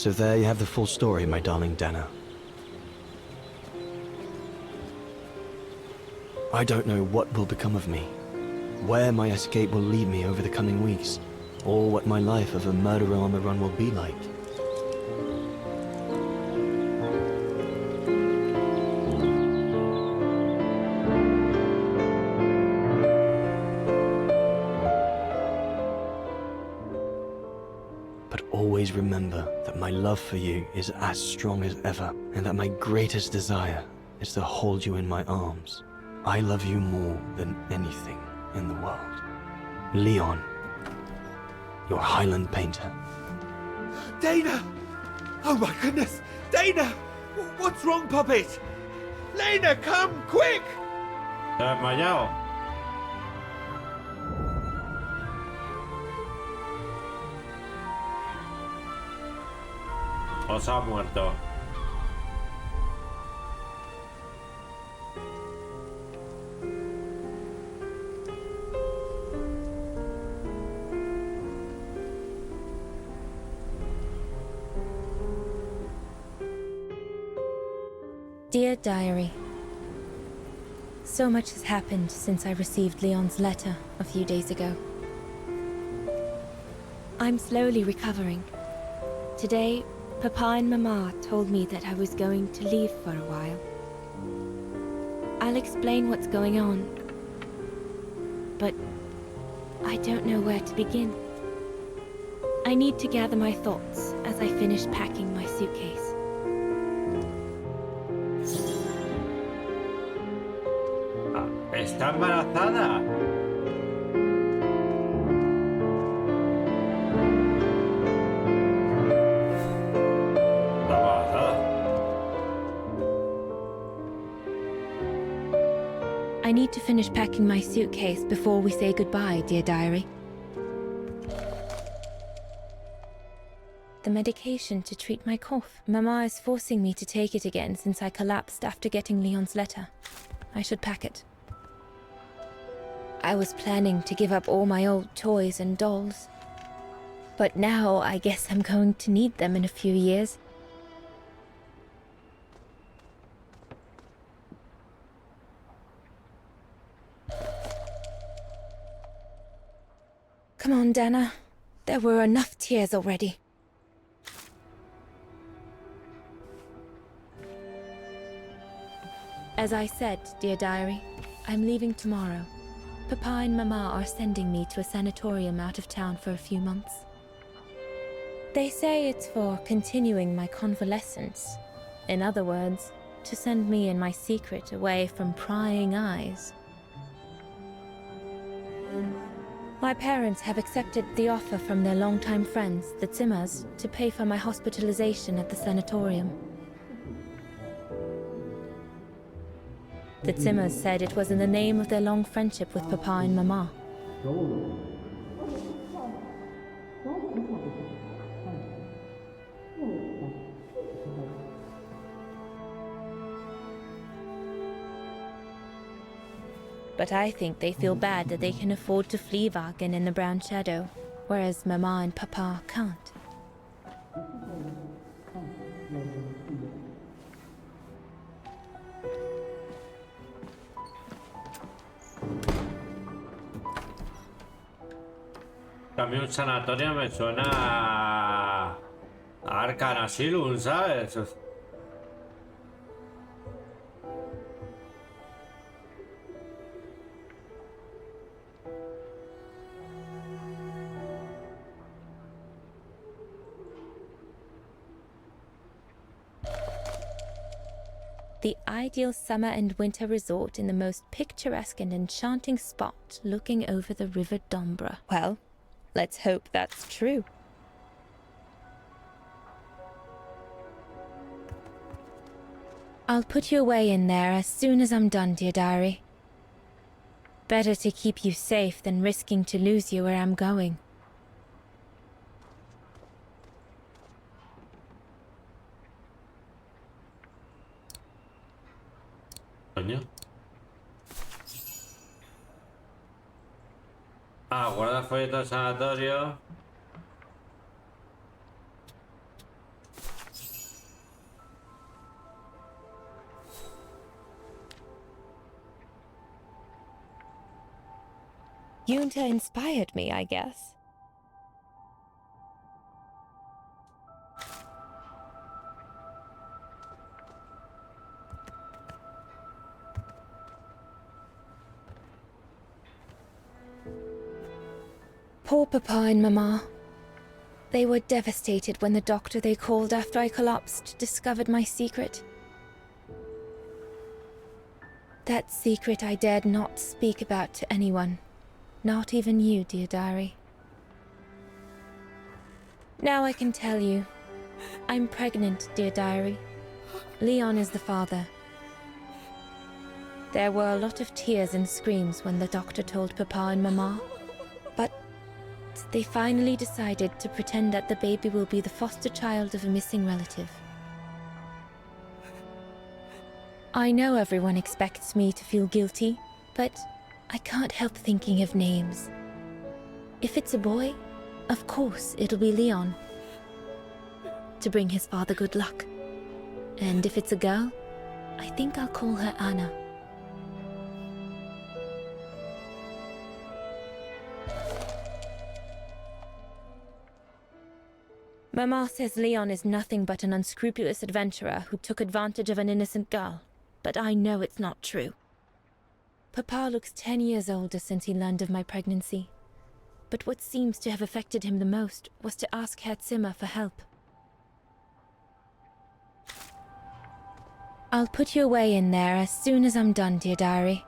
So there you have the full story, my darling Dana. I don't know what will become of me, where my escape will lead me over the coming weeks, or what my life of a murderer on the run will be like. But always remember that my love for you is as strong as ever, and that my greatest desire is to hold you in my arms. I love you more than anything in the world. Leon, your Highland painter. Dana! Oh my goodness! Dana! What's wrong, Puppet? Lena, come, quick! Se ha desmayado. O se ha muerto. Dear Diary, so much has happened since I received Leon's letter a few days ago. I'm slowly recovering. Today, Papa and Mama told me that I was going to leave for a while. I'll explain what's going on, but I don't know where to begin. I need to gather my thoughts as I finish packing my suitcase. Está embarazada. Está embarazada. I need to finish packing my suitcase before we say goodbye, dear diary. The medication to treat my cough. Mama is forcing me to take it again since I collapsed after getting Leon's letter. I should pack it. I was planning to give up all my old toys and dolls. But now I guess I'm going to need them in a few years. Come on, Dana. There were enough tears already. As I said, dear diary, I'm leaving tomorrow. Papa and Mama are sending me to a sanatorium out of town for a few months. They say it's for continuing my convalescence. In other words, to send me and my secret away from prying eyes. My parents have accepted the offer from their longtime friends, the Zimmers, to pay for my hospitalization at the sanatorium. The Zimmers said it was in the name of their long friendship with Papa and Mama. But I think they feel bad that they can afford to flee Wagen in the Brown Shadow, whereas Mama and Papa can't. También un sanatorio me suena a Arkham Asylum, ¿sabes? The ideal summer and winter resort in the most picturesque and enchanting spot looking over the River Dombra. Well, let's hope that's true. I'll put you away in there as soon as I'm done, dear diary. Better to keep you safe than risking to lose you where I'm going. Coño. Ah, guarda el folleto del sanatorio. Junta inspired me, I guess. Poor Papa and Mama. They were devastated when the doctor they called after I collapsed discovered my secret. That secret I dared not speak about to anyone. Not even you, dear diary. Now I can tell you. I'm pregnant, dear diary. Leon is the father. There were a lot of tears and screams when the doctor told Papa and Mama. But they finally decided to pretend that the baby will be the foster child of a missing relative. I know everyone expects me to feel guilty, but I can't help thinking of names. If it's a boy, of course it'll be Leon, to bring his father good luck. And if it's a girl, I think I'll call her Anna. Mama says Leon is nothing but an unscrupulous adventurer who took advantage of an innocent girl, but I know it's not true. Papa looks 10 years older since he learned of my pregnancy, but what seems to have affected him the most was to ask Herr Zimmer for help. I'll put you away in there as soon as I'm done, dear diary.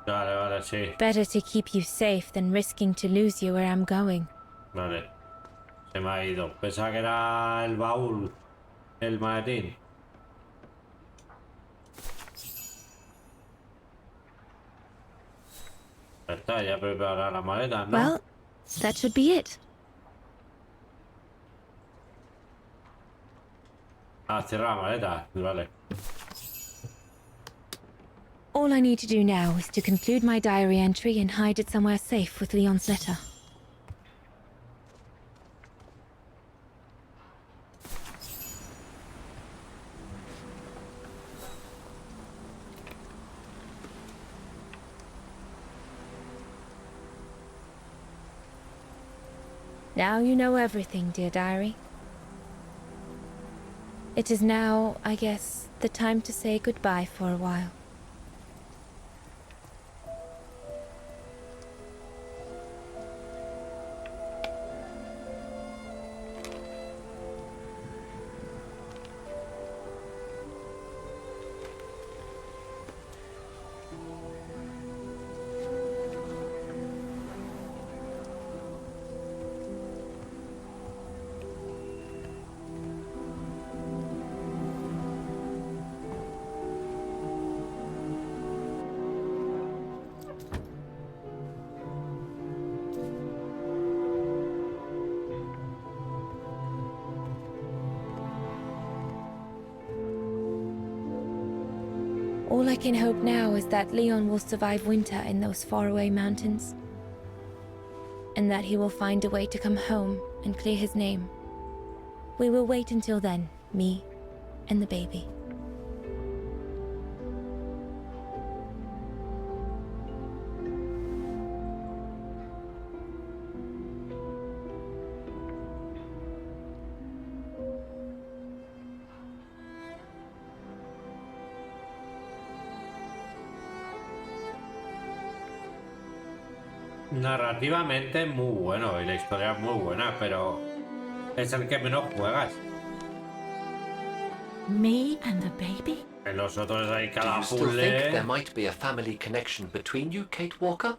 Vale, sí. Better to keep you safe than risking to lose you where I'm going. Vale. Se me ha ido. Pensaba que era el baúl. El maletín. Está, ya preparará la maleta, ¿no? Well, that should be it. Cierra la maleta. Vale. All I need to do now is to conclude my diary entry and hide it somewhere safe with Leon's letter. Now you know everything, dear diary. It is now, I guess, the time to say goodbye for a while. All I can hope now is that Leon will survive winter in those faraway mountains, and that he will find a way to come home and clear his name. We will wait until then, me and the baby. Narrativamente muy bueno y la historia es muy buena, pero es el que menos juegas. Me and the baby? En los otros hay Do cada you still think there puzzle. might be a family connection between you, Kate Walker?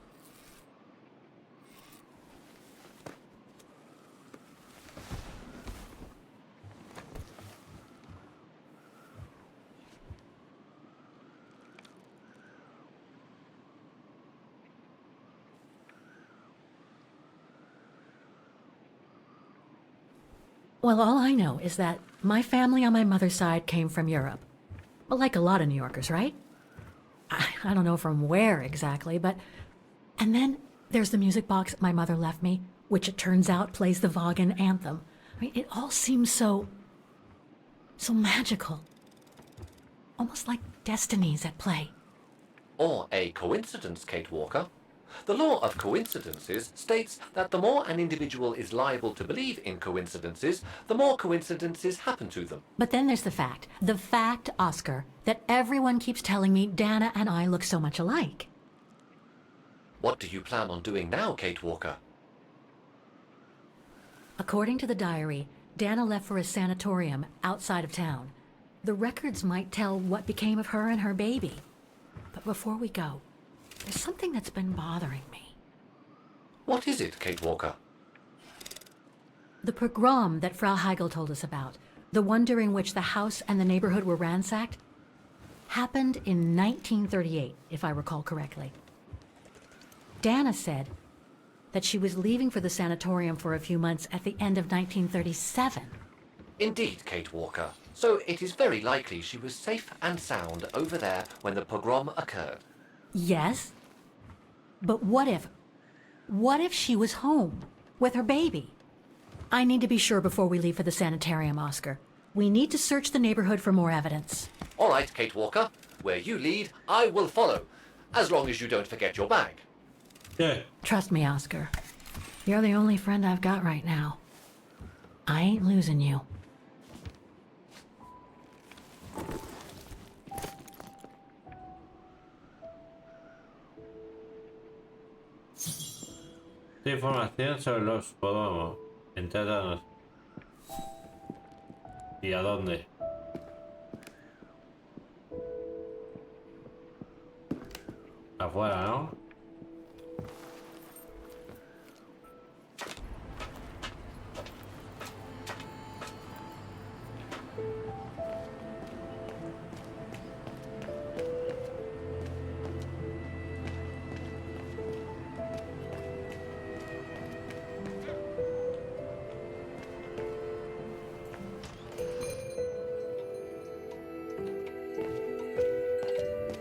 Well, all I know is that my family on my mother's side came from Europe. Well, like a lot of New Yorkers, right? I don't know from where exactly, but... And then there's the music box my mother left me, which it turns out plays the Wagen anthem. I mean, it all seems so magical. Almost like destinies at play. Or a coincidence, Kate Walker. The law of coincidences states that the more an individual is liable to believe in coincidences, the more coincidences happen to them. But then there's the fact, Oscar, that everyone keeps telling me Dana and I look so much alike. What do you plan on doing now, Kate Walker? According to the diary, Dana left for a sanatorium outside of town. The records might tell what became of her and her baby. But before we go, there's something that's been bothering me. What is it, Kate Walker? The pogrom that Frau Heigl told us about, the one during which the house and the neighborhood were ransacked, happened in 1938, if I recall correctly. Dana said that she was leaving for the sanatorium for a few months at the end of 1937. Indeed, Kate Walker. So it is very likely she was safe and sound over there when the pogrom occurred. Yes, but what if she was home with her baby? I need to be sure before we leave for the sanitarium, Oscar. We need to search the neighborhood for more evidence. All right, Kate Walker. Where you lead, I will follow. As long as you don't forget your bag. Yeah. Trust me, Oscar. You're the only friend I've got right now. I ain't losing you. Información sobre los podemos. Entrétanos. ¿Y a dónde? Afuera, ¿no?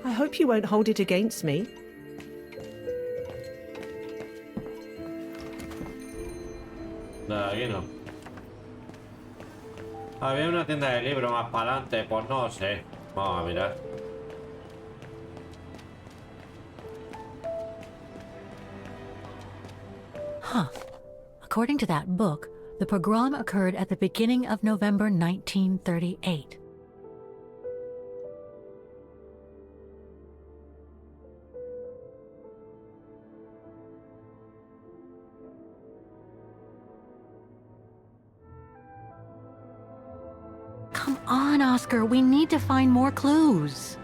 I hope you won't hold it against me. Aquí no. Había una tienda de libros más para adelante, pues no sé. Vamos a mirar. Huh. According to that book, the pogrom occurred at the beginning of November 1938. Come on, Oscar, we need to find more clues.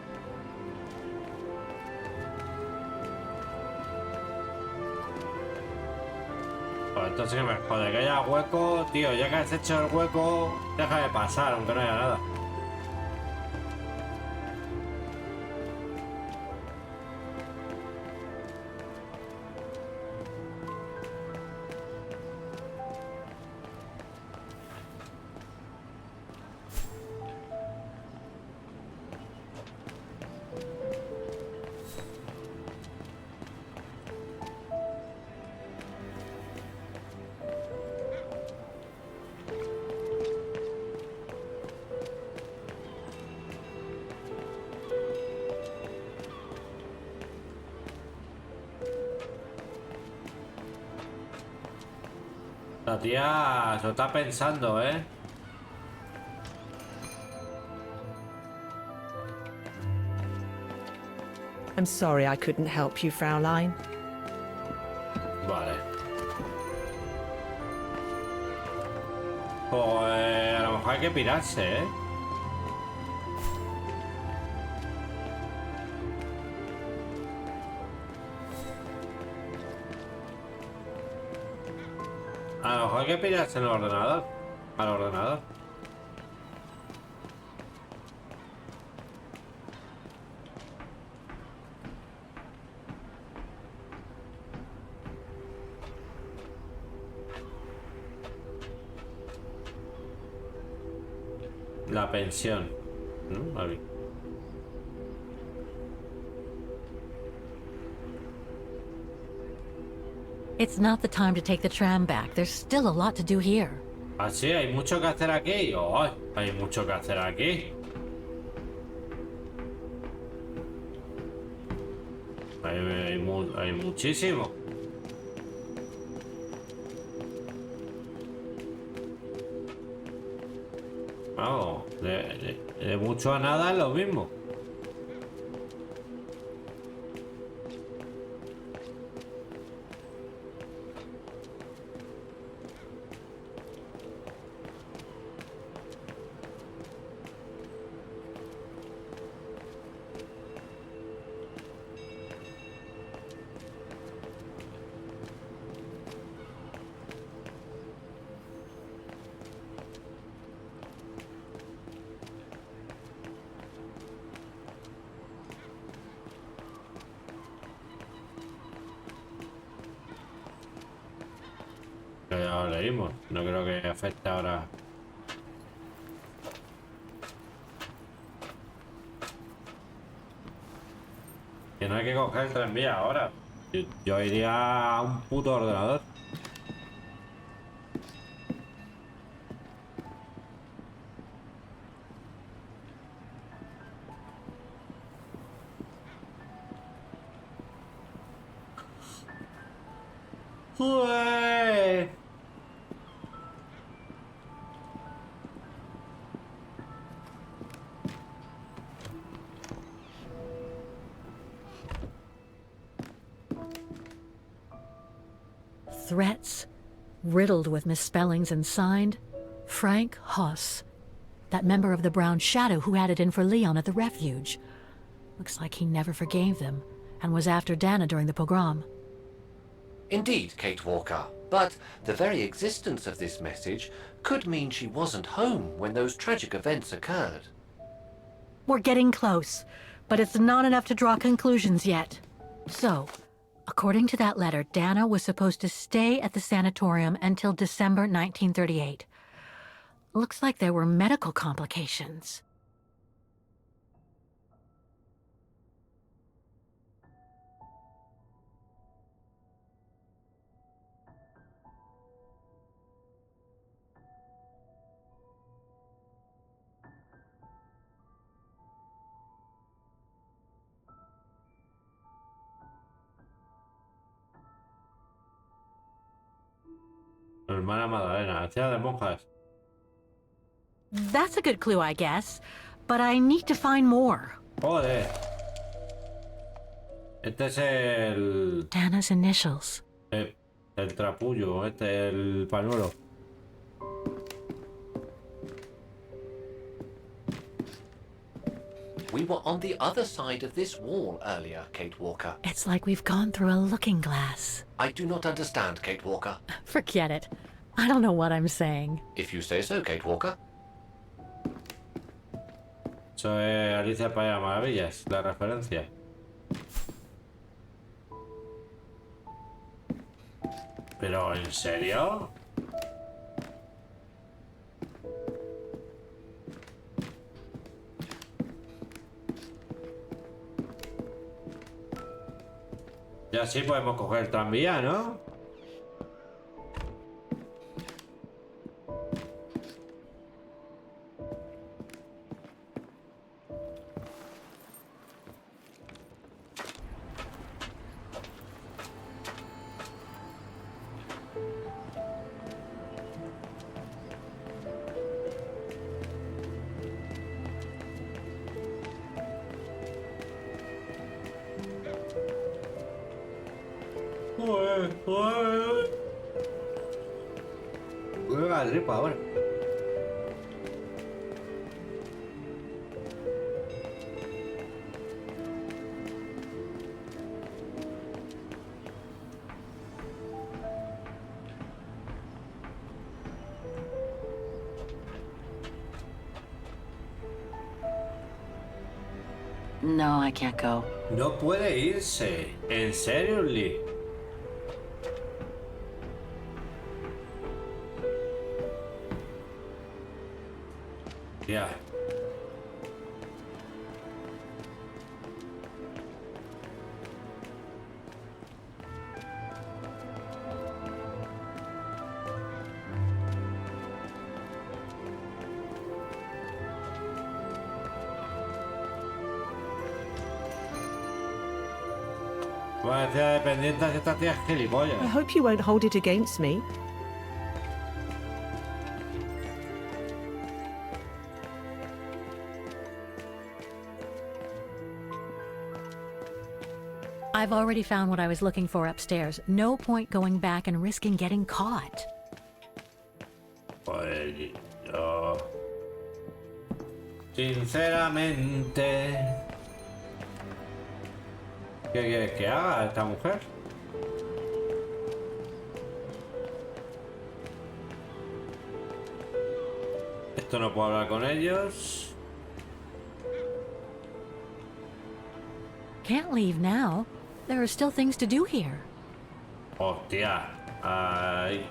Pues entonces que me jode que haya hueco, tío. Ya que has hecho el hueco, deja de pasar, aunque no haya nada. La tía se lo está pensando, ¿eh? I'm sorry I couldn't help you, Fraulein. Vale. Pues a lo mejor hay que pirarse, ¿eh? A lo mejor hay que pirarse en el ordenador. Al ordenador. La pensión. ¿No? Vale. It's not the time to take the tram back. There's still a lot to do here. Ah, sí, hay mucho que hacer aquí. ¡Ay! Hay mucho que hacer aquí. Hay muchísimo. Vamos, de mucho a nada es lo mismo. Que ya lo leímos. No creo que afecte ahora. Que no hay que coger el tranvía ahora. Yo iría a un puto ordenador. ¡Ué! Threats, riddled with misspellings and signed Frank Hoss, that member of the Brown Shadow who had it in for Leon at the refuge. Looks like he never forgave them and was after Dana during the pogrom. Indeed, Kate Walker. But the very existence of this message could mean she wasn't home when those tragic events occurred. We're getting close, but it's not enough to draw conclusions yet. So, according to that letter, Dana was supposed to stay at the sanatorium until December 1938. Looks like there were medical complications. Hermana Magdalena, anciana de monjas. That's a good clue, I guess, but I need to find more. Joder. Este es el Dana's initials. el trapullo, el pañuelo. We were on the other side of this wall earlier, Kate Walker. It's like we've gone through a looking glass. I do not understand, Kate Walker. Forget it. I don't know what I'm saying. If you say so, Kate Walker. Eso es Alicia en el País de las Maravillas, la referencia. ¿Pero en serio? Ya sí podemos coger el tranvía, ¿no? Juega al ripo ahora. No, I can't go. No puede irse. ¿En serio, Lee? Ya. Me decía dependiente que esta tía es gilipollas. I hope you won't hold it against me. I've already found what I was looking for upstairs. No point going back and risking getting caught. Pues yo... Sinceramente... ¿Qué quieres que haga esta mujer? Esto no puedo hablar con ellos. Can't leave now. There are still things to do here. Hostia. Ay.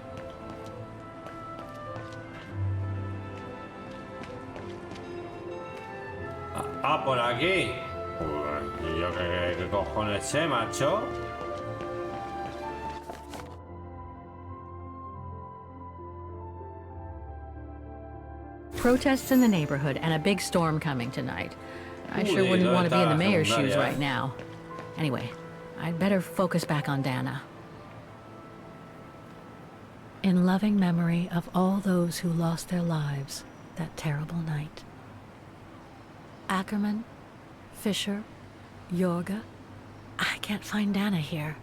Por aquí. Pues, yo qué cojones sé, macho. Protests in the neighborhood and a big storm coming tonight. I sure wouldn't want to be in the mayor's shoes right now. Anyway, I'd better focus back on Dana. In loving memory of all those who lost their lives that terrible night. Ackerman, Fisher, Yorga. I can't find Dana here.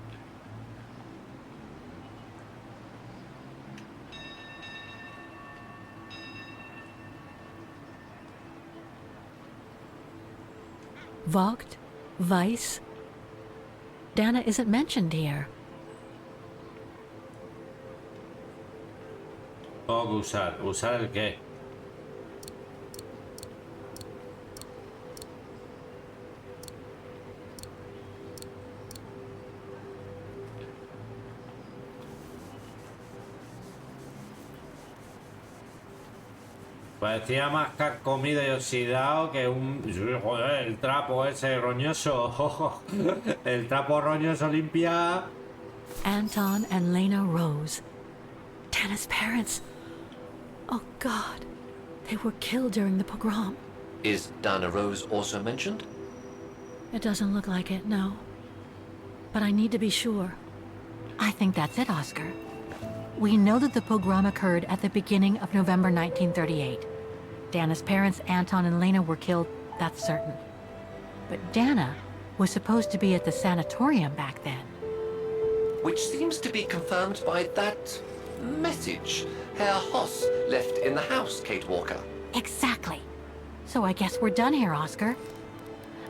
Vogt, Weiss. Dana isn't mentioned here. Tengo que usar. ¿Usar el qué? Parecía más carcomido y oxidado que un... Joder, el trapo ese roñoso. El trapo roñoso limpia. Anton and Lena Rose. Dana's parents. Oh God. They were killed during the pogrom. Is Dana Rose also mentioned? It doesn't look like it, no. But I need to be sure. I think that's it, Oscar. We know that the pogrom occurred at the beginning of November 1938. Dana's parents, Anton and Lena, were killed, that's certain. But Dana was supposed to be at the sanatorium back then. Which seems to be confirmed by that message Herr Hoss left in the house, Kate Walker. Exactly. So I guess we're done here, Oscar.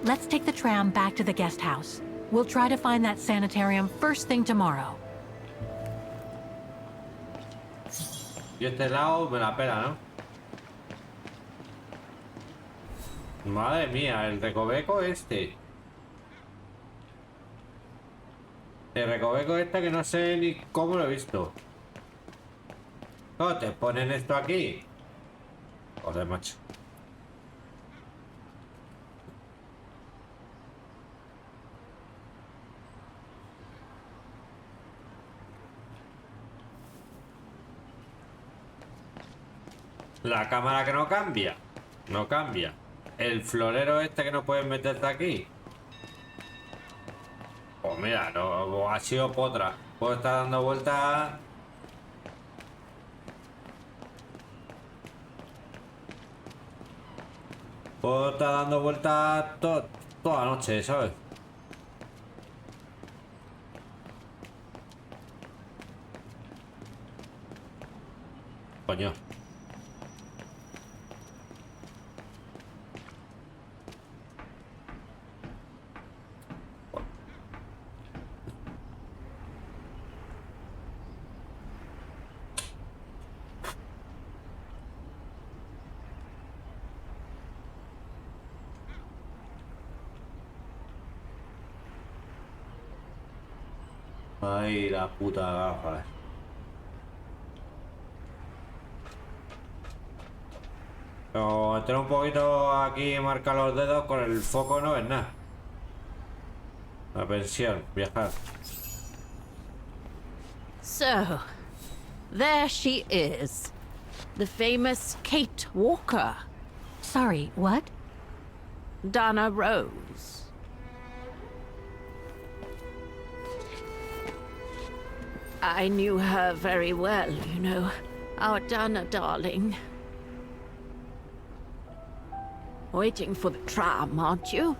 Let's take the tram back to the guest house. We'll try to find that sanitarium first thing tomorrow. Y este lado me la pela, ¿no? Madre mía, el recoveco este. El recoveco este que no sé ni cómo lo he visto. ¿Cómo te ponen esto aquí? Joder, macho. La cámara que no cambia. No cambia. El florero este que no puedes meterte aquí. Pues mira, no, ha sido potra. Puedo estar dando vueltas. Puedo estar dando vueltas toda la noche, ¿sabes? Coño. Ay, la puta gafa. Pero meter un poquito aquí y marcar los dedos con el foco no es nada. La pensión, viajar. So, there she is. The famous Kate Walker. Sorry, what? Dana Rose. I knew her very well, you know. Our Dana darling. Waiting for the tram, aren't you?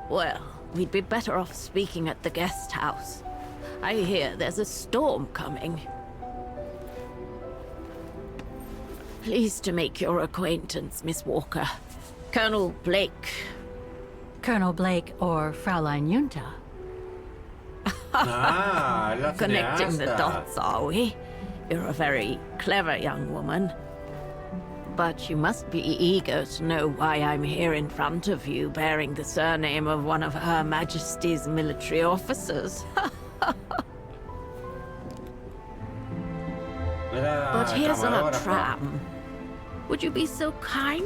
Well, we'd be better off speaking at the guest house. I hear there's a storm coming. Pleased to make your acquaintance, Miss Walker. Colonel Blake. Colonel Blake or Fraulein Junta? Ah, la Connecting the cineasta. dots, are we? You're a very clever young woman. But you must be eager to know why I'm here in front of you, bearing the surname of one of Her Majesty's military officers. Era But here's our camarógrafa. tram. Would you be so kind?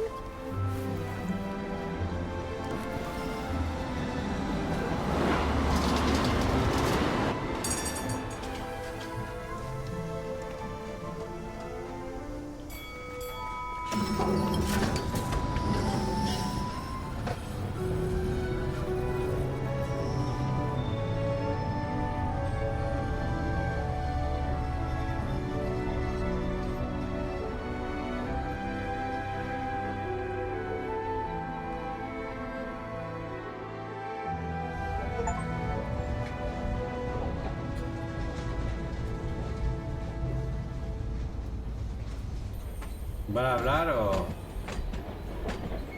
¿Van a hablar o...?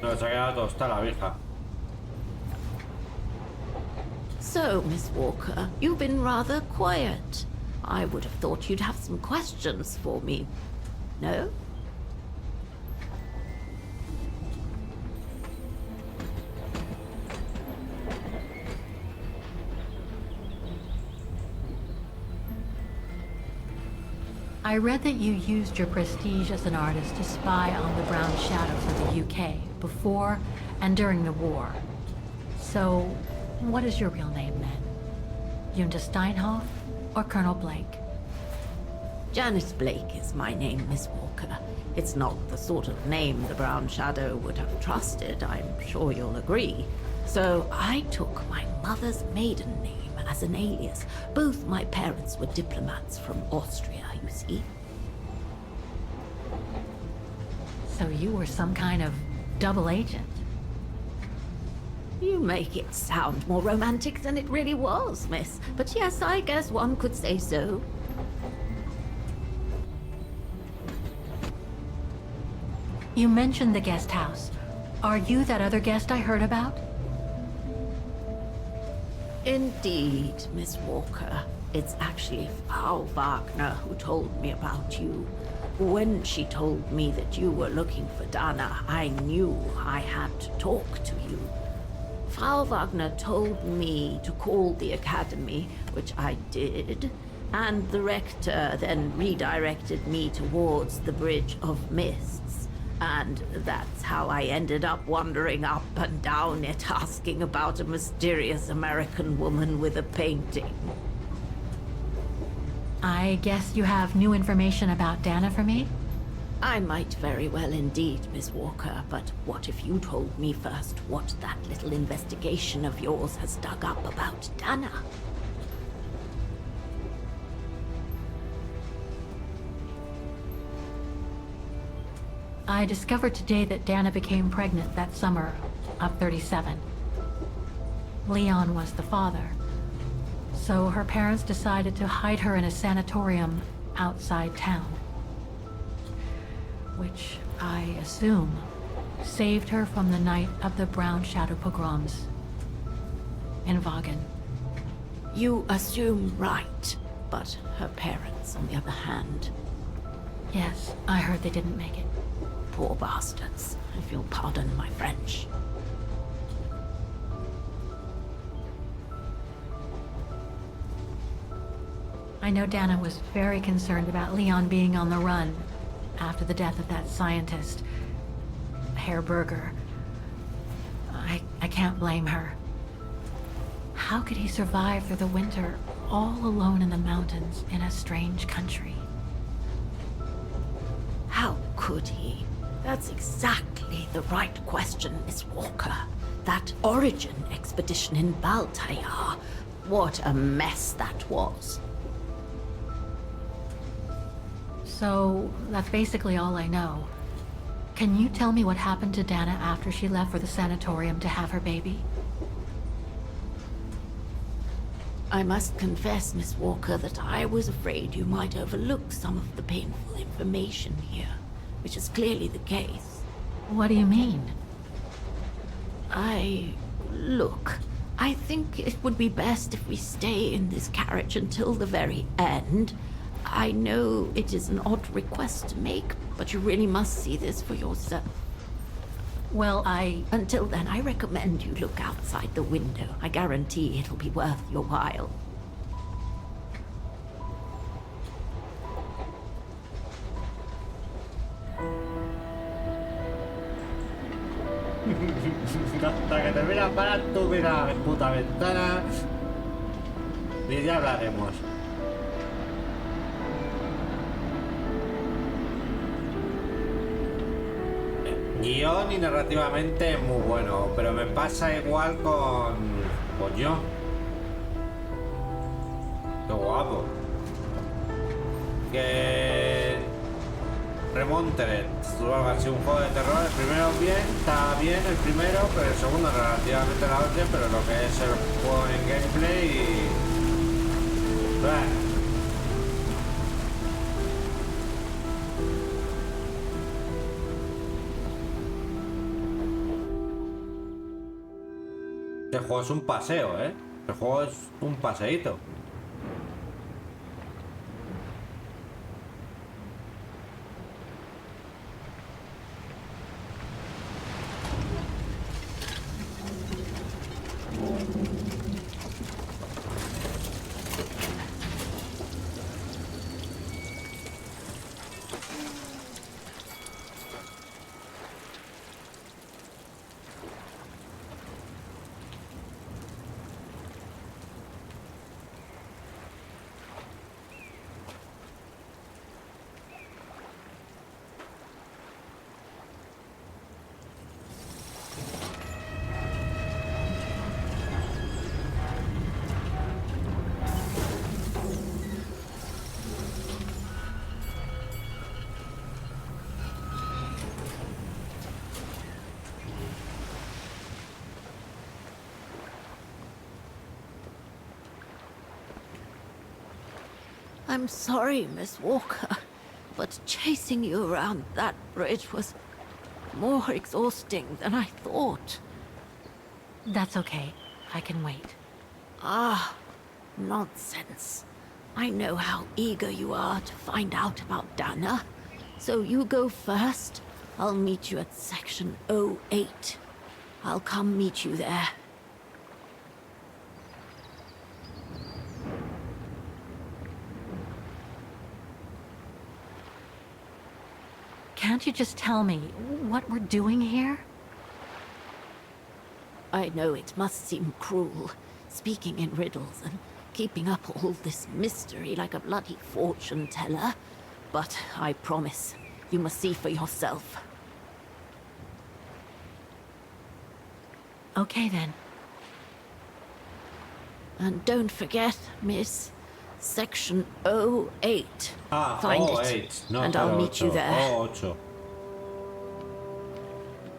No, se ha quedado tostada la vieja. So, Miss Walker, you've been rather quiet. I would have thought you'd have some questions for me. No? I read that you used your prestige as an artist to spy on the Brown Shadows of the UK before and during the war. So, what is your real name then? Junta Steinhoff or Colonel Blake? Janice Blake is my name, Miss Walker. It's not the sort of name the Brown Shadow would have trusted, I'm sure you'll agree. So I took my mother's maiden name as an alias. Both my parents were diplomats from Austria, you see. So you were some kind of double agent. You make it sound more romantic than it really was, miss. But yes, I guess one could say so. You mentioned the guest house. Are you that other guest I heard about? Indeed, Miss Walker. It's actually Frau Wagner who told me about you. When she told me that you were looking for Dana, I knew I had to talk to you. Frau Wagner told me to call the academy, which I did, and the rector then redirected me towards the Bridge of Mists. And that's how I ended up wandering up and down it, asking about a mysterious American woman with a painting. I guess you have new information about Dana for me? I might very well indeed, Miss Walker, but what if you told me first what that little investigation of yours has dug up about Dana? I discovered today that Dana became pregnant that summer of 37. Leon was the father. So her parents decided to hide her in a sanatorium outside town. Which, I assume, saved her from the night of the Brown Shadow pogroms in Vagen. You assume right, but her parents, on the other hand... Yes, I heard they didn't make it. Poor bastards, if you'll pardon my French. I know Dana was very concerned about Leon being on the run after the death of that scientist, Herr Berger. I can't blame her. How could he survive through the winter, all alone in the mountains in a strange country? How could he? That's exactly the right question, Miss Walker. That origin expedition in Baltayar. What a mess that was. So that's basically all I know. Can you tell me what happened to Dana after she left for the sanatorium to have her baby? I must confess, Miss Walker, that I was afraid you might overlook some of the painful information here, which is clearly the case. What do you mean? Look, I think it would be best if we stay in this carriage until the very end. I know it is an odd request to make, but you really must see this for yourself. Well, Until then, I recommend you look outside the window. I guarantee it'll be worth your while. Hasta que te miras para tu mira la puta ventana. Y ya hablaremos. Guión y narrativamente muy bueno, pero me pasa igual con yo. Qué guapo. Que Remonted o algo así, un juego de terror. El primero bien, está bien el primero, pero el segundo relativamente la hostia, pero lo que es el juego en gameplay y... Este juego es un paseo, ¿eh? Este juego es un paseíto. I'm sorry, Miss Walker, but chasing you around that bridge was more exhausting than I thought. That's okay. I can wait. Ah, nonsense. I know how eager you are to find out about Dana. So you go first. I'll meet you at section 08. I'll come meet you there. Can't you just tell me what we're doing here? I know it must seem cruel, speaking in riddles and keeping up all this mystery like a bloody fortune teller, but I promise you must see for yourself. Okay then. And don't forget, miss, section 08. Find 08. it, No, and I'll meet you there. 08.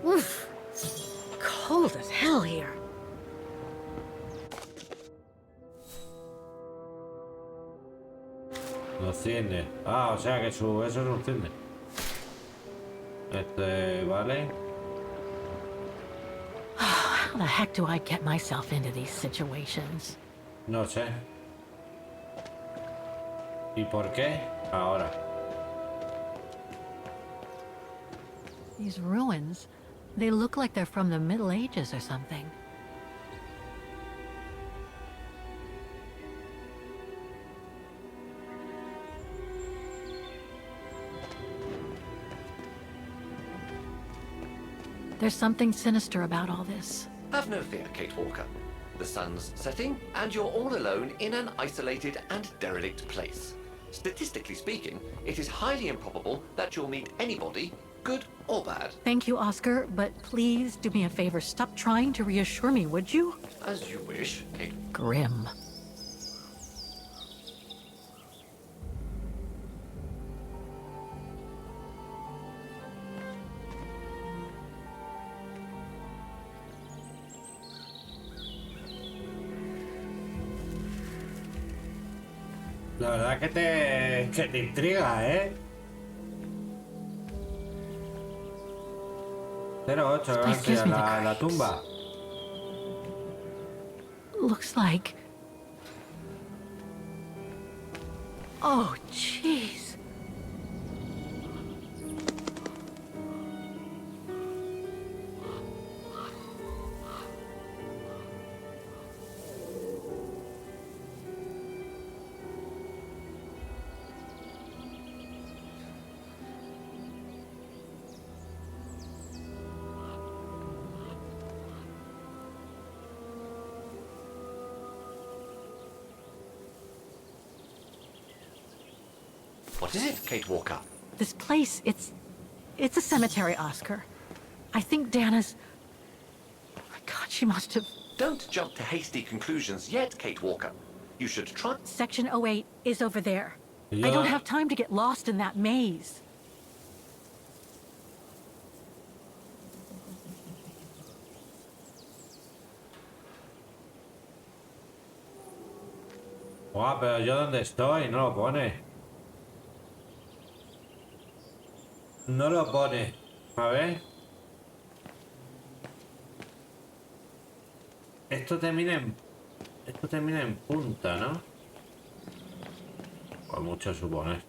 Oof. Cold as hell here. Los cisnes. Ah, o sea que eso es un cisne. Vale. How the heck do I get myself into these situations? No sé. ¿Y por qué? Ahora. These ruins, they look like they're from the Middle Ages or something. There's something sinister about all this. Have no fear, Kate Walker. The sun's setting, and you're all alone in an isolated and derelict place. Statistically speaking, it is highly improbable that you'll meet anybody, good or bad. Thank you, Oscar, but please do me a favor. Stop trying to reassure me, would you? As you wish, Kate. Grim. La verdad que te intriga, ¿eh? 08, This place avance gives a me the la creeps. tumba. Looks like... Oh, jeez. What is it, Kate Walker? This place, it's a cemetery, Oscar. I think Dana's... Oh my God, she must have... Don't jump to hasty conclusions yet, Kate Walker. You should try... Section 08 is over there. Yeah. I don't have time to get lost in that maze. Guau, pero yo dónde estoy, no lo pone. No lo pone. A ver. Esto termina en punta, ¿no? Pues mucho suponer.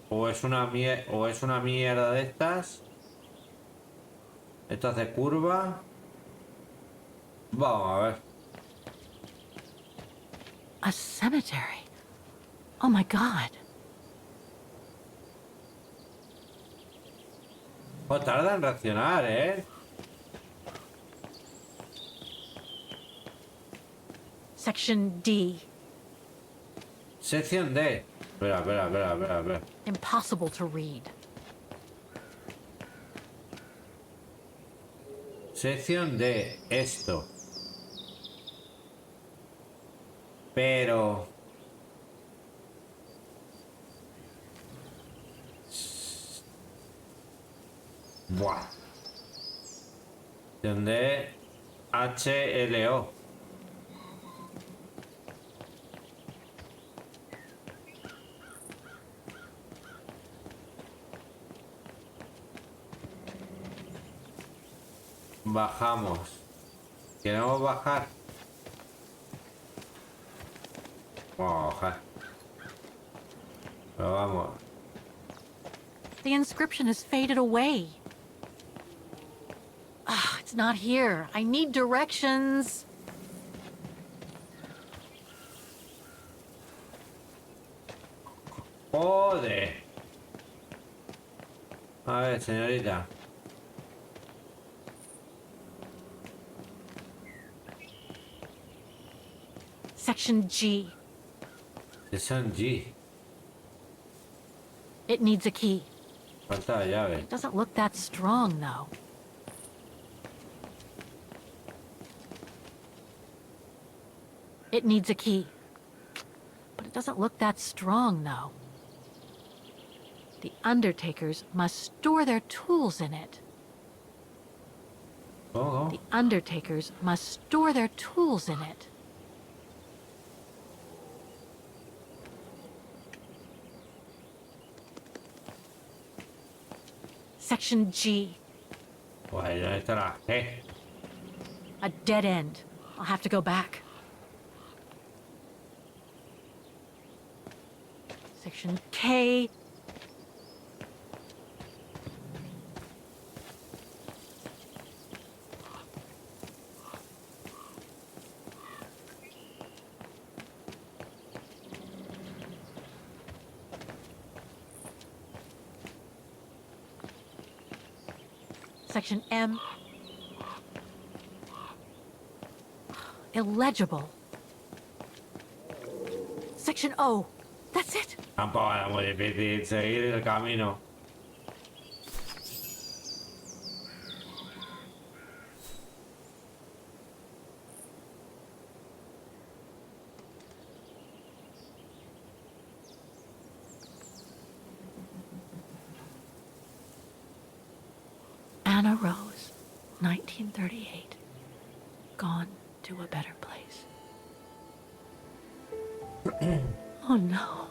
O es una mierda de estas. Esto hace curva. Vamos a ver. A cemetery? Oh my God. Pues tarda en reaccionar, ¿eh? Section D. Sección D. Espera. Impossible to read. Sección D. Esto. Pero... Buah. Sección D. HLO. Bajamos. ¿Queremos bajar? Vamos a bajar. Pero vamos. The inscription has faded away. Ah, it's not here. I need directions. Joder. A ver, señorita. Section G. Sección G. It needs a key. Falta la llave. Doesn't look that strong, though. It needs a key. But it doesn't look that strong, though. The Undertakers must store their tools in it. Oh, The Undertakers must store their tools in it. Section G. pues ya está la G. A dead end. I'll have to go back. Section K. Section M. Illegible. Section O. That's it. Tampoco era muy difícil seguir el camino. Anna Rose, 1938. Gone to a better place. Oh no.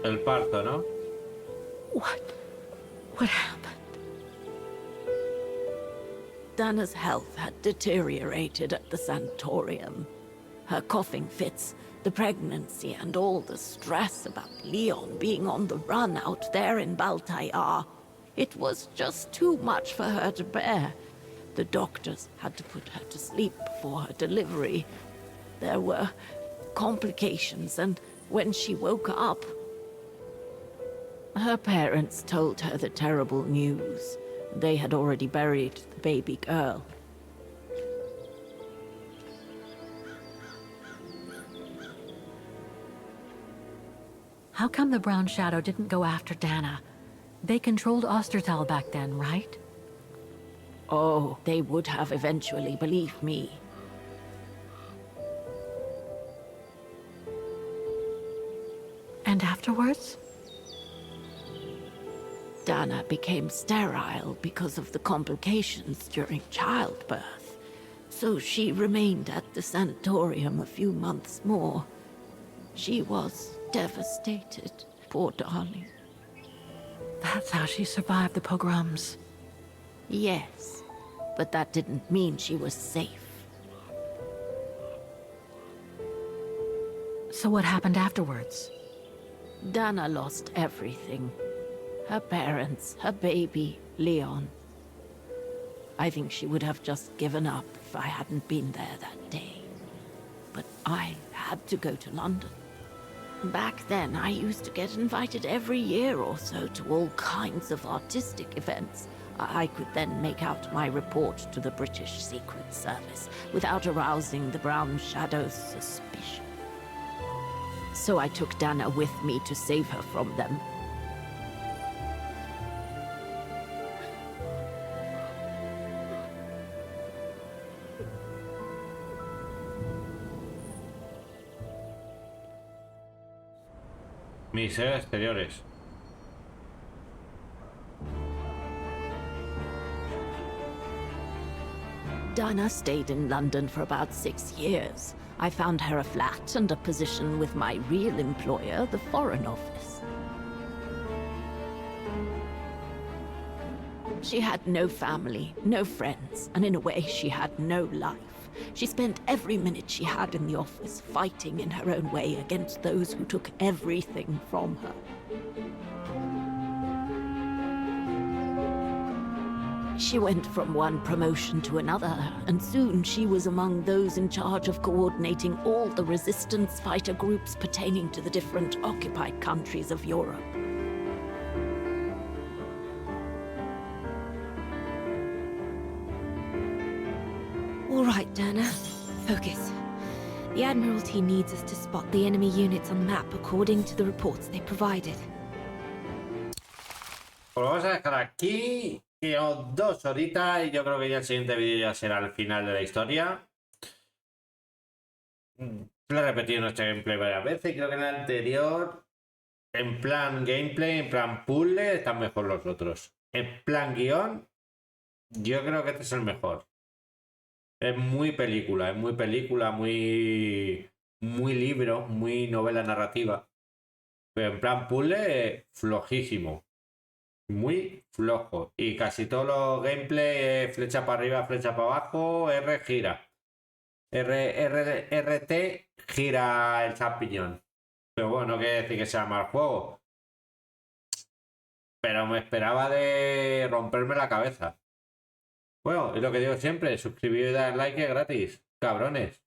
El parto, ¿no? What happened? Dana's health had deteriorated at the sanatorium. Her coughing fits, the pregnancy, and all the stress about Leon being on the run out there in Baltayar. It was just too much for her to bear. The doctors had to put her to sleep before her delivery. There were complications, and when she woke up, her parents told her the terrible news. They had already buried the baby girl. How come the Brown Shadow didn't go after Dana? They controlled Ostertal back then, right? Oh, they would have eventually, believe me. And afterwards? Dana became sterile because of the complications during childbirth. So she remained at the sanatorium a few months more. She was devastated, poor darling. That's how she survived the pogroms. Yes, but that didn't mean she was safe. So what happened afterwards? Dana lost everything. Her parents, her baby, Leon. I think she would have just given up if I hadn't been there that day. But I had to go to London. Back then, I used to get invited every year or so to all kinds of artistic events. I could then make out my report to the British Secret Service without arousing the Brown Shadow's suspicion. So I took Dana with me to save her from them. Miserias exteriores. Dana stayed in London for about 6 years. I found her a flat and a position with my real employer, the Foreign Office. She had no family, no friends, and in a way she had no life. She spent every minute she had in the office fighting in her own way against those who took everything from her. She went from one promotion to another, and soon she was among those in charge of coordinating all the resistance fighter groups pertaining to the different occupied countries of Europe. All right, Dana. Focus. The Admiralty needs us to spot the enemy units on the map according to the reports they provided. Pues vamos a dejar aquí. Quedan 2 horitas y yo creo que ya el siguiente vídeo ya será el final de la historia. Lo he repetido en este gameplay varias veces. Creo que en el anterior, en plan gameplay, en plan puzzle, están mejor los otros. En plan guión, yo creo que este es el mejor. Es muy película, muy libro, muy novela narrativa. Pero en plan puzzle, flojísimo. Muy flojo. Y casi todos los gameplay, flecha para arriba, flecha para abajo, R gira. RT gira el champiñón. Pero bueno, no quiere decir que sea mal juego. Pero me esperaba de romperme la cabeza. Bueno, y lo que digo siempre, suscribiros y dar like es gratis, cabrones.